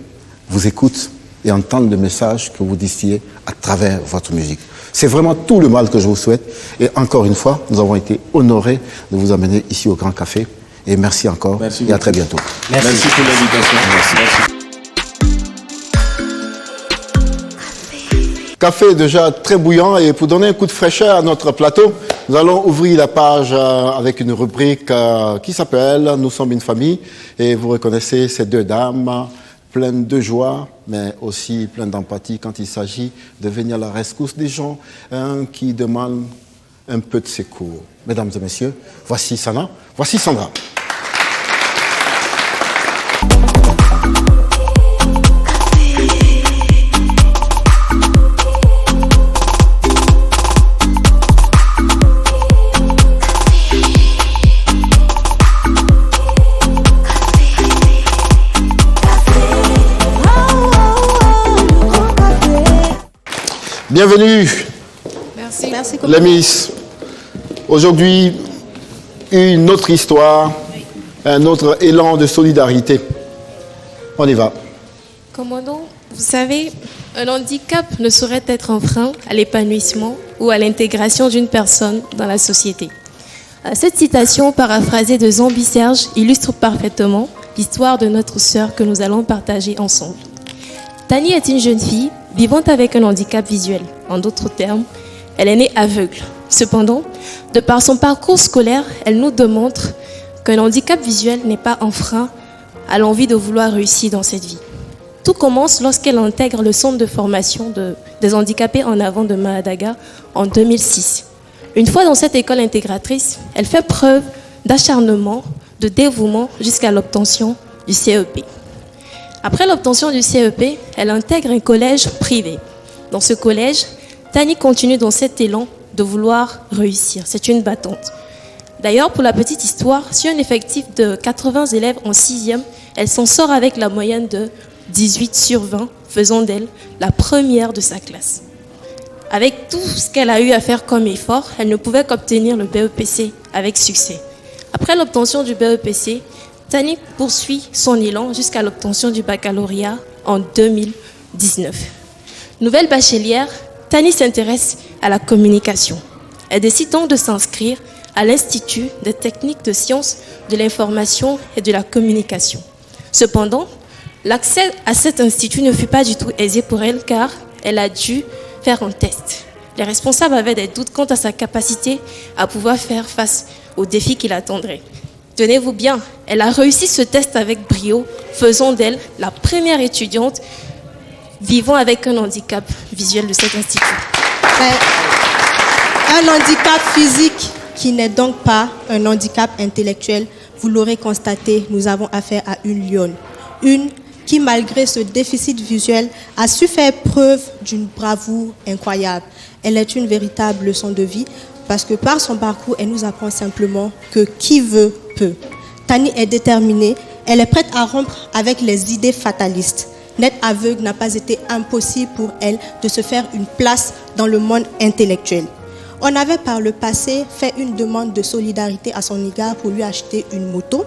vous écoutent et entendent le message que vous distillez à travers votre musique. C'est vraiment tout le mal que je vous souhaite. Et encore une fois, nous avons été honorés de vous amener ici au Grand Café. Et merci encore. Merci et à très bientôt. Merci pour l'invitation. Merci. Café déjà très bouillant et pour donner un coup de fraîcheur à notre plateau, nous allons ouvrir la page avec une rubrique qui s'appelle « Nous sommes une famille » et vous reconnaissez ces deux dames pleine de joie, mais aussi pleine d'empathie quand il s'agit de venir à la rescousse des gens qui demandent un peu de secours. Mesdames et messieurs, voici Sana, voici Sandra. Bienvenue, Merci. les Miss. Aujourd'hui, une autre histoire, un autre élan de solidarité. On y va. Commandant, vous savez, un handicap ne saurait être un frein à l'épanouissement ou à l'intégration d'une personne dans la société. Cette citation paraphrasée de Zambi Serge illustre parfaitement l'histoire de notre sœur que nous allons partager ensemble. Tani est une jeune fille vivant avec un handicap visuel. En d'autres termes, elle est née aveugle. Cependant, de par son parcours scolaire, elle nous démontre qu'un handicap visuel n'est pas un frein à l'envie de vouloir réussir dans cette vie. Tout commence lorsqu'elle intègre le centre de formation des handicapés en avant de Mahadaga en 2006. Une fois dans cette école intégratrice, elle fait preuve d'acharnement, de dévouement jusqu'à l'obtention du CEP. Après l'obtention du CEP, elle intègre un collège privé. Dans ce collège, Tani continue dans cet élan de vouloir réussir. C'est une battante. D'ailleurs, pour la petite histoire, sur un effectif de 80 élèves en 6e, elle s'en sort avec la moyenne de 18 sur 20, faisant d'elle la première de sa classe. Avec tout ce qu'elle a eu à faire comme effort, elle ne pouvait qu'obtenir le BEPC avec succès. Après l'obtention du BEPC, Tani poursuit son élan jusqu'à l'obtention du baccalauréat en 2019. Nouvelle bachelière, Tani s'intéresse à la communication. Elle décide donc de s'inscrire à l'Institut des techniques de sciences de l'information et de la communication. Cependant, l'accès à cet institut ne fut pas du tout aisé pour elle car elle a dû faire un test. Les responsables avaient des doutes quant à sa capacité à pouvoir faire face aux défis qui l'attendraient. Tenez-vous bien, elle a réussi ce test avec brio, faisant d'elle la première étudiante vivant avec un handicap visuel de cet institut. Un handicap physique qui n'est donc pas un handicap intellectuel, vous l'aurez constaté, nous avons affaire à une lionne. Une qui, malgré ce déficit visuel, a su faire preuve d'une bravoure incroyable. Elle est une véritable leçon de vie parce que par son parcours, elle nous apprend simplement que qui veut, peut. Tani est déterminée, elle est prête à rompre avec les idées fatalistes. N'être aveugle n'a pas été impossible pour elle de se faire une place dans le monde intellectuel. On avait par le passé fait une demande de solidarité à son égard pour lui acheter une moto.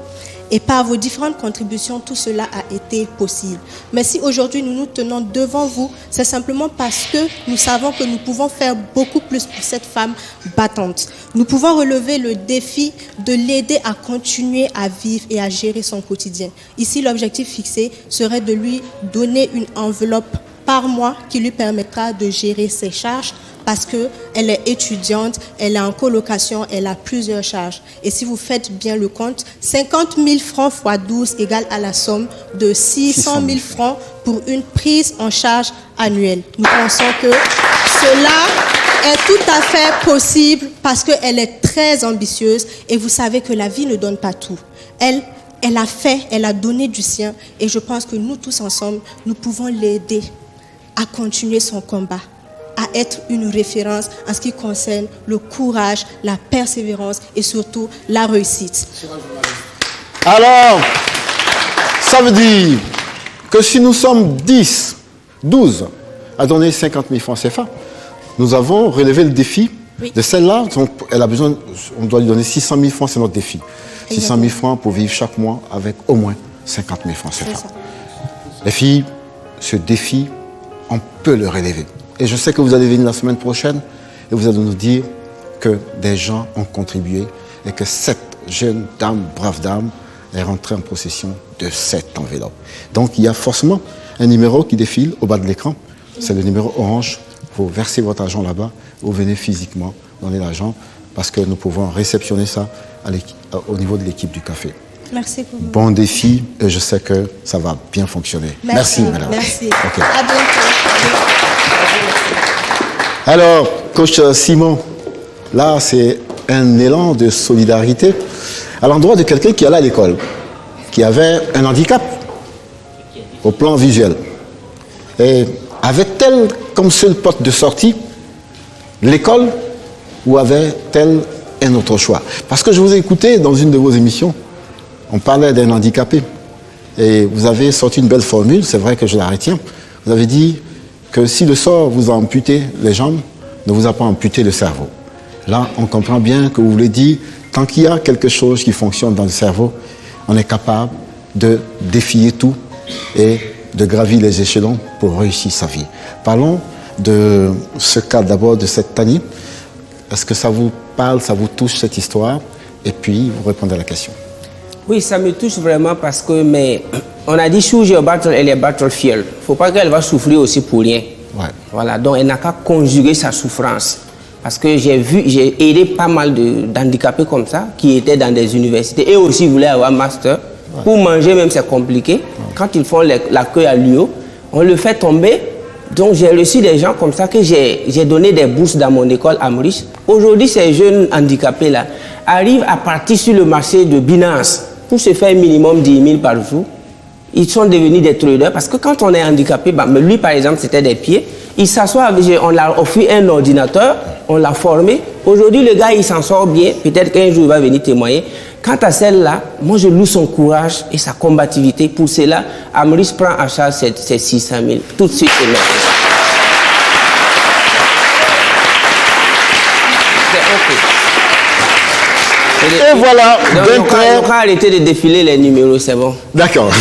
Et par vos différentes contributions, tout cela a été possible. Mais si aujourd'hui nous nous tenons devant vous, c'est simplement parce que nous savons que nous pouvons faire beaucoup plus pour cette femme battante. Nous pouvons relever le défi de l'aider à continuer à vivre et à gérer son quotidien. Ici, l'objectif fixé serait de lui donner une enveloppe par mois qui lui permettra de gérer ses charges parce qu'elle est étudiante, elle est en colocation, elle a plusieurs charges. Et si vous faites bien le compte, 50 000 francs x 12 égale à la somme de 600 000 francs pour une prise en charge annuelle. Nous pensons que cela est tout à fait possible parce qu'elle est très ambitieuse et vous savez que la vie ne donne pas tout. Elle a fait, elle a donné du sien et je pense que nous tous ensemble, nous pouvons l'aider à continuer son combat, à être une référence en ce qui concerne le courage, la persévérance et surtout la réussite. Alors, ça veut dire que si nous sommes 10, 12 à donner 50 000 francs CFA, nous avons relevé le défi de celle-là. Elle a besoin, on doit lui donner 600 000 francs, c'est notre défi. 600 000 francs pour vivre chaque mois avec au moins 50 000 francs CFA. Les filles, ce défi, on peut le relever. Et je sais que vous allez venir la semaine prochaine et vous allez nous dire que des gens ont contribué et que cette jeune dame, brave dame, est rentrée en possession de cette enveloppe. Donc il y a forcément un numéro qui défile au bas de l'écran. C'est le numéro orange. Vous versez votre argent là-bas, vous venez physiquement donner l'argent parce que nous pouvons réceptionner ça au niveau de l'équipe du café. Merci beaucoup. Bon défi et je sais que ça va bien fonctionner. Merci madame. Merci. Okay. À bientôt. Alors, coach Simon, là c'est un élan de solidarité à l'endroit de quelqu'un qui allait à l'école, qui avait un handicap au plan visuel. Et avait-elle comme seule porte de sortie l'école ou avait-elle un autre choix? Parce que je vous ai écouté dans une de vos émissions, on parlait d'un handicapé et vous avez sorti une belle formule, c'est vrai que je la retiens. Vous avez dit que si le sort vous a amputé les jambes, ne vous a pas amputé le cerveau. Là, on comprend bien que vous voulez dire, tant qu'il y a quelque chose qui fonctionne dans le cerveau, on est capable de défier tout et de gravir les échelons pour réussir sa vie. Parlons de ce cas d'abord de cette Tani. Est-ce que ça vous parle, ça vous touche cette histoire? Et puis, vous répondez à la question. Oui, ça me touche vraiment parce que, mais on a dit choose your battle, elle est battlefield. Il ne faut pas qu'elle va souffrir aussi pour rien. Ouais. Voilà, donc elle n'a qu'à conjuguer sa souffrance. Parce que j'ai aidé pas mal d'handicapés comme ça, qui étaient dans des universités et aussi voulaient avoir un master. Ouais. Pour manger même, c'est compliqué. Ouais. Quand ils font l'accueil à l'UO, on le fait tomber. Donc j'ai reçu des gens comme ça que j'ai donné des bourses dans mon école à Maurice. Aujourd'hui, ces jeunes handicapés-là arrivent à partir sur le marché de Binance pour se faire minimum 10 000 par jour. Ils sont devenus des traders parce que quand on est handicapé, lui par exemple c'était des pieds, il s'assoit, on l'a offert un ordinateur, on l'a formé. Aujourd'hui le gars il s'en sort bien, peut-être qu'un jour il va venir témoigner. Quant à celle-là, moi je loue son courage et sa combativité. Pour cela, Amris prend à charge ces 600 000 tout de suite et maintenant. Et voilà, donc, on va arrêter de défiler les numéros, c'est bon. D'accord. Donc,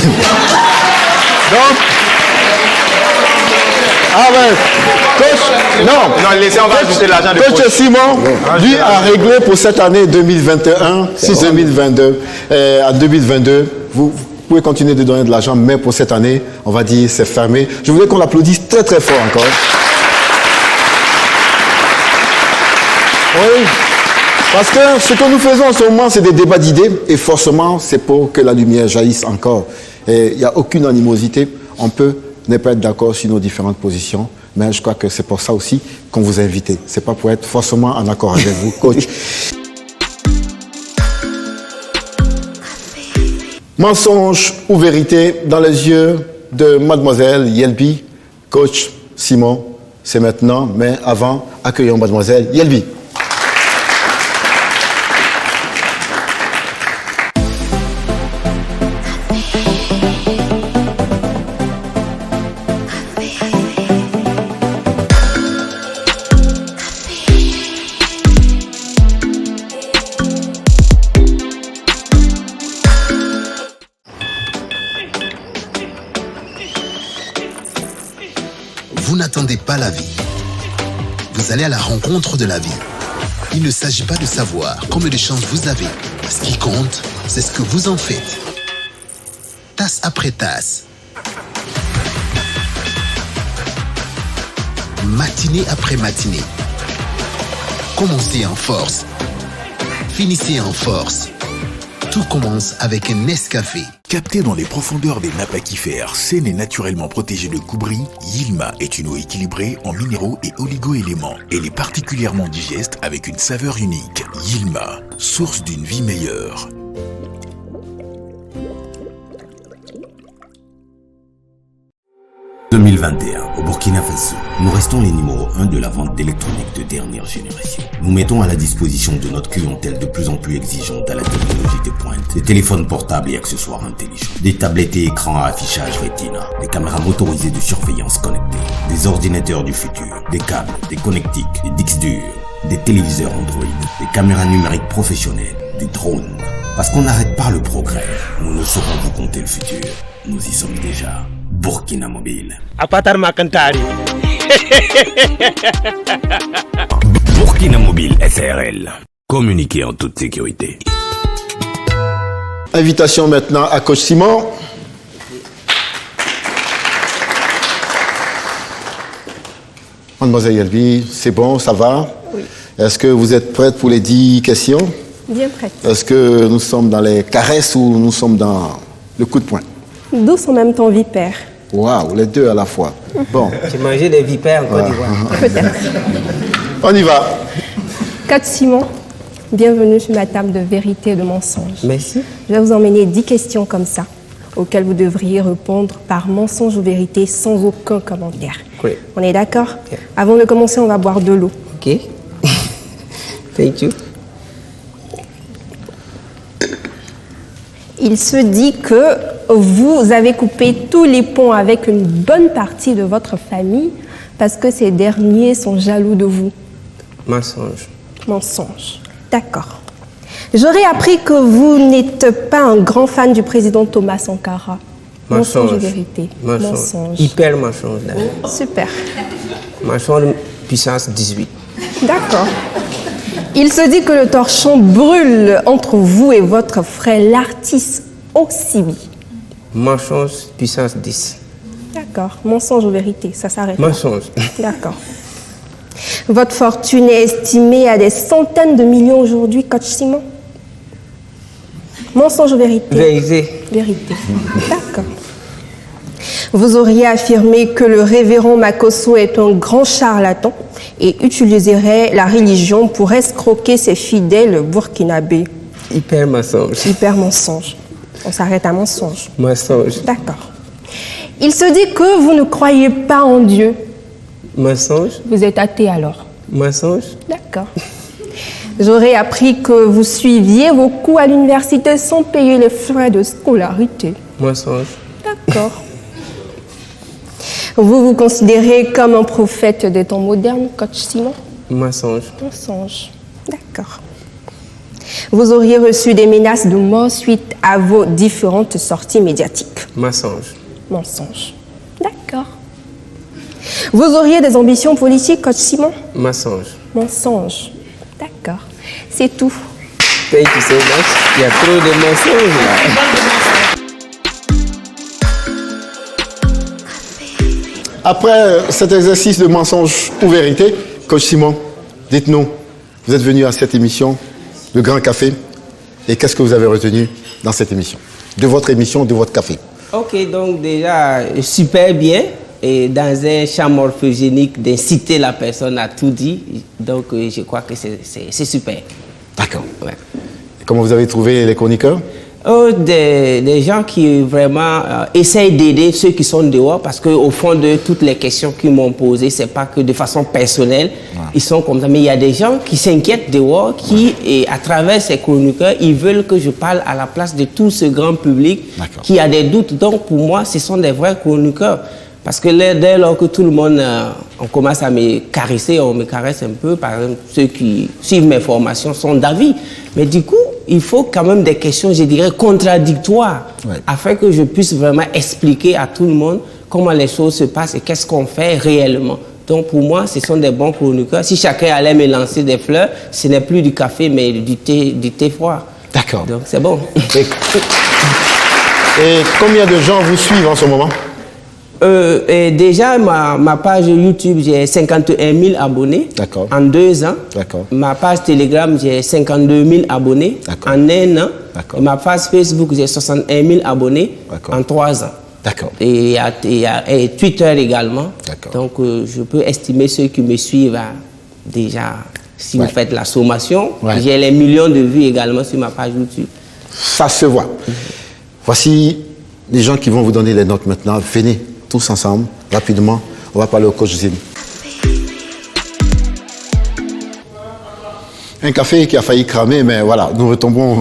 coach, non, laissez, on va ajouter l'argent de coach Simon, lui a réglé pour cette année 2021, 2022. En 2022, vous pouvez continuer de donner de l'argent, mais pour cette année, on va dire c'est fermé. Je voulais qu'on l'applaudisse très très fort encore. Oui. Parce que ce que nous faisons en ce moment, c'est des débats d'idées et forcément, c'est pour que la lumière jaillisse encore. Et il n'y a aucune animosité. On peut ne pas être d'accord sur nos différentes positions, mais je crois que c'est pour ça aussi qu'on vous a invité. Ce n'est pas pour être forcément en accord avec vous, coach. Mensonge ou vérité dans les yeux de mademoiselle Yelbi, coach Simon, c'est maintenant, mais avant, accueillons mademoiselle Yelbi. Vous n'attendez pas la vie. Vous allez à la rencontre de la vie. Il ne s'agit pas de savoir combien de chances vous avez. Ce qui compte, c'est ce que vous en faites. Tasse après tasse. Matinée après matinée. Commencez en force. Finissez en force. Tout commence avec un Nescafé. Capté dans les profondeurs des nappes aquifères, saines et naturellement protégées de coubris, Yilma est une eau équilibrée en minéraux et oligo-éléments. Elle est particulièrement digeste avec une saveur unique. Yilma, source d'une vie meilleure. En 2021, au Burkina Faso, nous restons les numéros 1 de la vente d'électronique de dernière génération. Nous mettons à la disposition de notre clientèle de plus en plus exigeante à la technologie de pointe, des téléphones portables et accessoires intelligents, des tablettes et écrans à affichage Retina, des caméras motorisées de surveillance connectée, des ordinateurs du futur, des câbles, des connectiques, des disques durs, des téléviseurs Android, des caméras numériques professionnelles, des drones. Parce qu'on n'arrête pas le progrès, nous ne saurons vous compter le futur. Nous y sommes déjà. Burkina Mobile. Burkina Mobile SRL. Communiquez en toute sécurité. Invitation maintenant à coach Simon. Mademoiselle Yelbi, c'est bon, ça va? Oui. Est-ce que vous êtes prête pour les 10 questions? Bien prête. Est-ce que nous sommes dans les caresses ou nous sommes dans le coup de poing? Douce en même temps vipère. Waouh, les deux à la fois. Bon. J'ai mangé des vipères en Côte d'Ivoire. Peut-être. On y va. Coach Simon, bienvenue sur ma table de vérité et de mensonge. Merci. Je vais vous emmener 10 questions comme ça, auxquelles vous devriez répondre par mensonge ou vérité sans aucun commentaire. Oui. On est d'accord? Avant de commencer, on va boire de l'eau. Ok. Thank you. Il se dit que vous avez coupé tous les ponts avec une bonne partie de votre famille parce que ces derniers sont jaloux de vous. Mensonge. Mensonge. D'accord. J'aurais appris que vous n'êtes pas un grand fan du président Thomas Sankara. Mensonge ou vérité? Mensonge. Hyper mensonge. Super. Mensonge puissance 18. D'accord. Il se dit que le torchon brûle entre vous et votre frère, l'artiste Oxibi. Mensonge puissance 10. D'accord. Mensonge ou vérité, ça s'arrête. Mensonge. D'accord. Votre fortune est estimée à des centaines de millions aujourd'hui, Coach Simon. Mensonge ou vérité? Vérité. Vérité. D'accord. Vous auriez affirmé que le révérend Makosso est un grand charlatan et utiliserait la religion pour escroquer ses fidèles burkinabés. Hyper mensonge. Hyper mensonge. On s'arrête à mensonge. Mensonge. D'accord. Il se dit que vous ne croyez pas en Dieu. Mensonge. Vous êtes athée alors? Mensonge. D'accord. J'aurais appris que vous suiviez vos cours à l'université sans payer les frais de scolarité. Mensonge. D'accord. Vous vous considérez comme un prophète des temps modernes, Coach Simon? Mensonge. Mensonge. D'accord. Vous auriez reçu des menaces de mort suite à vos différentes sorties médiatiques. Mensonge. Mensonge. D'accord. Vous auriez des ambitions politiques, Coach Simon? Mensonge. Mensonge. D'accord. C'est tout. Thank you so much. Il y a trop de mensonges là. Après cet exercice de mensonge ou vérité, Coach Simon, dites-nous, vous êtes venu à cette émission, le Grand Café, et qu'est-ce que vous avez retenu dans cette émission? De votre émission, de votre café? Ok, donc déjà, super bien. Et dans un champ morphogénique d'inciter la personne à tout dire. Donc, je crois que c'est super. D'accord. Ouais. Comment vous avez trouvé les chroniqueurs? Des gens qui vraiment essayent d'aider ceux qui sont dehors, parce qu'au fond de toutes les questions qu'ils m'ont posées, c'est pas que de façon personnelle, ils sont comme ça, mais il y a des gens qui s'inquiètent dehors, qui, et à travers ces chroniqueurs, ils veulent que je parle à la place de tout ce grand public qui a des doutes. Donc pour moi, ce sont des vrais chroniqueurs. Parce que dès lors que tout le monde, on commence à me caresser, on me caresse un peu, par exemple, ceux qui suivent mes formations sont d'avis. Mais du coup, il faut quand même des questions, je dirais, contradictoires, afin que je puisse vraiment expliquer à tout le monde comment les choses se passent et qu'est-ce qu'on fait réellement. Donc pour moi, ce sont des bons chroniqueurs. Si chacun allait me lancer des fleurs, ce n'est plus du café, mais du thé froid. D'accord. Donc c'est bon. Et combien de gens vous suivent en ce moment? Et déjà, ma page YouTube, j'ai 51 000 abonnés en 2 ans. Ma page Telegram, j'ai 52 000 abonnés en 1 an. Et ma page Facebook, j'ai 61 000 abonnés en 3 ans. Et Twitter également. Donc, je peux estimer ceux qui me suivent déjà, si vous faites la sommation, j'ai les millions de vues également sur ma page YouTube. Ça se voit. Voici les gens qui vont vous donner les notes maintenant. Venez. Tous ensemble, rapidement, on va parler au coach Zim. Un café qui a failli cramer, mais voilà, nous retombons,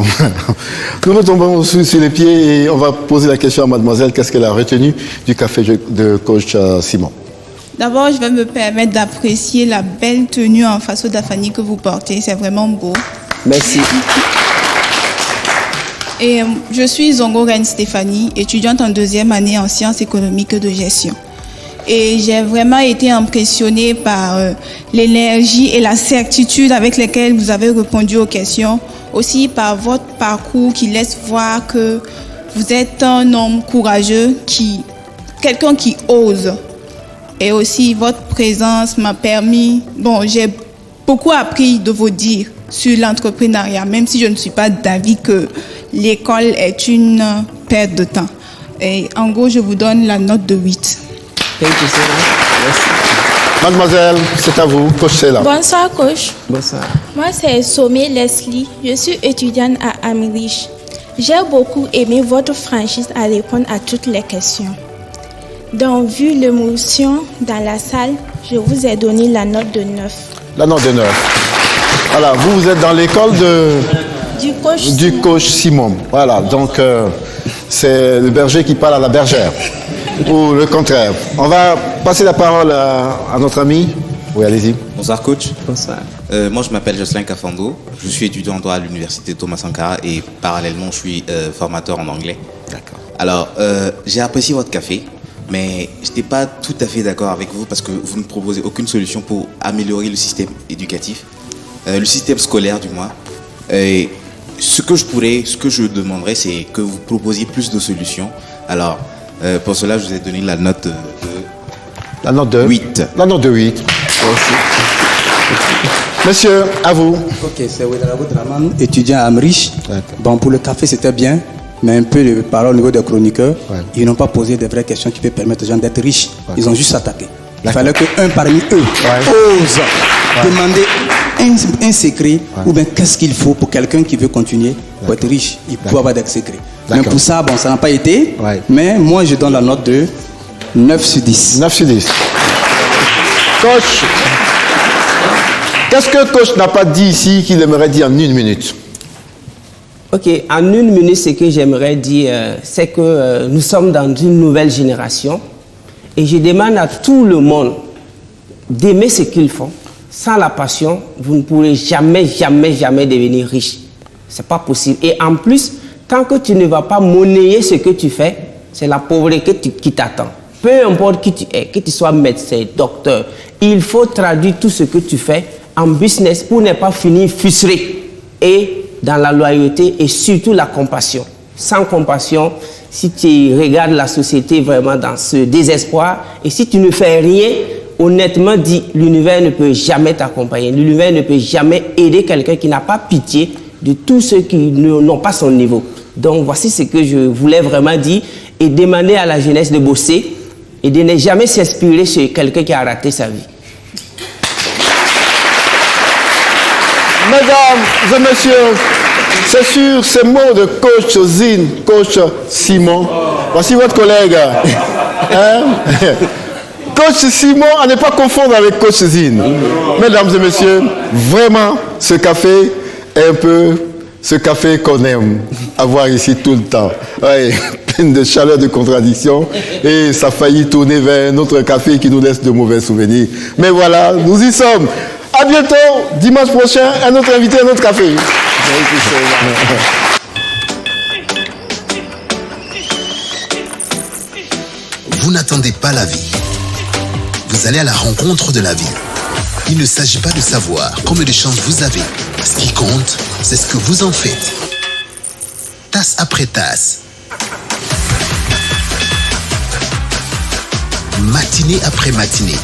nous retombons sur les pieds et on va poser la question à mademoiselle, qu'est-ce qu'elle a retenu du café de coach Simon? D'abord, je vais me permettre d'apprécier la belle tenue en faso d'Afani que vous portez, c'est vraiment beau. Merci. Et je suis Zongo Reine Stéphanie, étudiante en 2e année en sciences économiques de gestion. Et j'ai vraiment été impressionnée par l'énergie et la certitude avec lesquelles vous avez répondu aux questions. Aussi par votre parcours qui laisse voir que vous êtes un homme courageux, quelqu'un qui ose. Et aussi votre présence m'a permis, j'ai beaucoup appris de vos dires sur l'entrepreneuriat, même si je ne suis pas d'avis que l'école est une perte de temps. Et en gros, je vous donne la note de 8. Thank you so much. Merci. Mademoiselle, c'est à vous, coach Céla. Bonsoir, coach. Bonsoir. Moi, c'est Somé Leslie. Je suis étudiante à Amrich. J'ai beaucoup aimé votre franchise à répondre à toutes les questions. Donc, vu l'émotion dans la salle, je vous ai donné la note de 9. La note de 9. Voilà, vous êtes dans l'école du coach Simon. Voilà, donc c'est le berger qui parle à la bergère. Ou le contraire. On va passer la parole à notre ami. Oui, allez-y. Bonsoir coach. Bonsoir. Moi je m'appelle Jocelyn Kafando. Je suis étudiant en droit à l'université Thomas Sankara et parallèlement je suis formateur en anglais. D'accord. Alors j'ai apprécié votre café, mais je n'étais pas tout à fait d'accord avec vous parce que vous ne proposez aucune solution pour améliorer le système éducatif, le système scolaire du moins. Et ce que je demanderais, c'est que vous proposiez plus de solutions. Alors pour cela, je vous ai donné la note de... La note de 8. La note de 8. Merci. Monsieur, à vous. Ok, c'est Ouedrago Draman, étudiant à Amrich. Bon, pour le café, c'était bien, mais un peu de parole au niveau des chroniqueurs. Ils n'ont pas posé de vraies questions qui peuvent permettre aux gens d'être riches. Ils ont juste attaqué. Il fallait qu'un parmi eux ose demander un secret ou bien qu'est-ce qu'il faut pour quelqu'un qui veut continuer pour être riche. Il peut avoir des secrets. Mais pour ça, bon, ça n'a pas été. Mais moi, je donne la note de 9 sur 10. 9 sur 10. Coach, qu'est-ce que coach n'a pas dit ici qu'il aimerait dire en 1 minute? Ok, en 1 minute, ce que j'aimerais dire, c'est que nous sommes dans une nouvelle génération et je demande à tout le monde d'aimer ce qu'ils font. Sans la passion, vous ne pourrez jamais devenir riche. C'est pas possible. Et en plus, tant que tu ne vas pas monnayer ce que tu fais, c'est la pauvreté qui t'attend. Peu importe qui tu es, que tu sois médecin, docteur, il faut traduire tout ce que tu fais en business pour ne pas finir frustré. Et dans la loyauté et surtout la compassion. Sans compassion, si tu regardes la société vraiment dans ce désespoir et si tu ne fais rien, honnêtement dit, l'univers ne peut jamais t'accompagner. L'univers ne peut jamais aider quelqu'un qui n'a pas pitié de tous ceux qui n'ont pas son niveau. Donc voici ce que je voulais vraiment dire et demander à la jeunesse de bosser et de ne jamais s'inspirer sur quelqu'un qui a raté sa vie. Mesdames et messieurs, c'est sur ces mots de coach Zine, coach Simon. Voici votre collègue. Hein? Coach Simon, à ne pas confondre avec coach Zine. Mesdames et messieurs, vraiment, ce café est un peu ce café qu'on aime avoir ici tout le temps. Ouais, plein de chaleur, de contradiction. Et ça a failli tourner vers un autre café qui nous laisse de mauvais souvenirs. Mais voilà, nous y sommes. À bientôt, dimanche prochain, un autre invité, un autre café. Vous n'attendez pas la vie. Vous allez à la rencontre de la vie. Il ne s'agit pas de savoir combien de chances vous avez. Ce qui compte, c'est ce que vous en faites. Tasse après tasse. Matinée après matinée.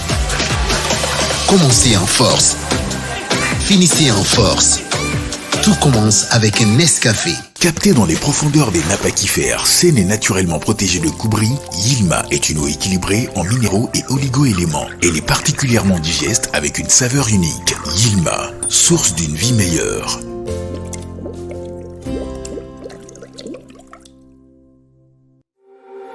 Commencez en force. Finissez en force. Tout commence avec un Nescafé. Capté dans les profondeurs des nappes aquifères, saine et naturellement protégée de couperie, Yilma est une eau équilibrée en minéraux et oligo-éléments. Elle est particulièrement digeste avec une saveur unique. Yilma, source d'une vie meilleure.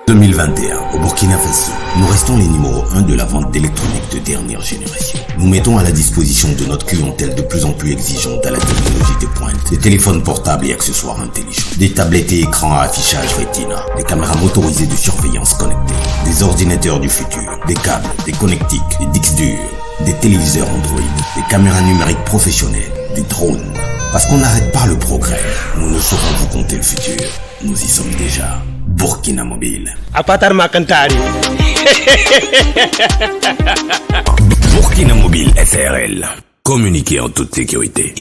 En 2021, au Burkina Faso, nous restons les numéros 1 de la vente d'électronique de dernière génération. Nous mettons à la disposition de notre clientèle de plus en plus exigeante à la technologie de pointe, des téléphones portables et accessoires intelligents, des tablettes et écrans à affichage Retina, des caméras motorisées de surveillance connectées, des ordinateurs du futur, des câbles, des connectiques, des disques durs, des téléviseurs Android, des caméras numériques professionnelles, des drones. Parce qu'on n'arrête pas le progrès, nous ne saurons vous compter le futur. Nous y sommes déjà. Burkina Mobile. Apatar Makantari. Burkina Mobile SRL. Communiquez en toute sécurité.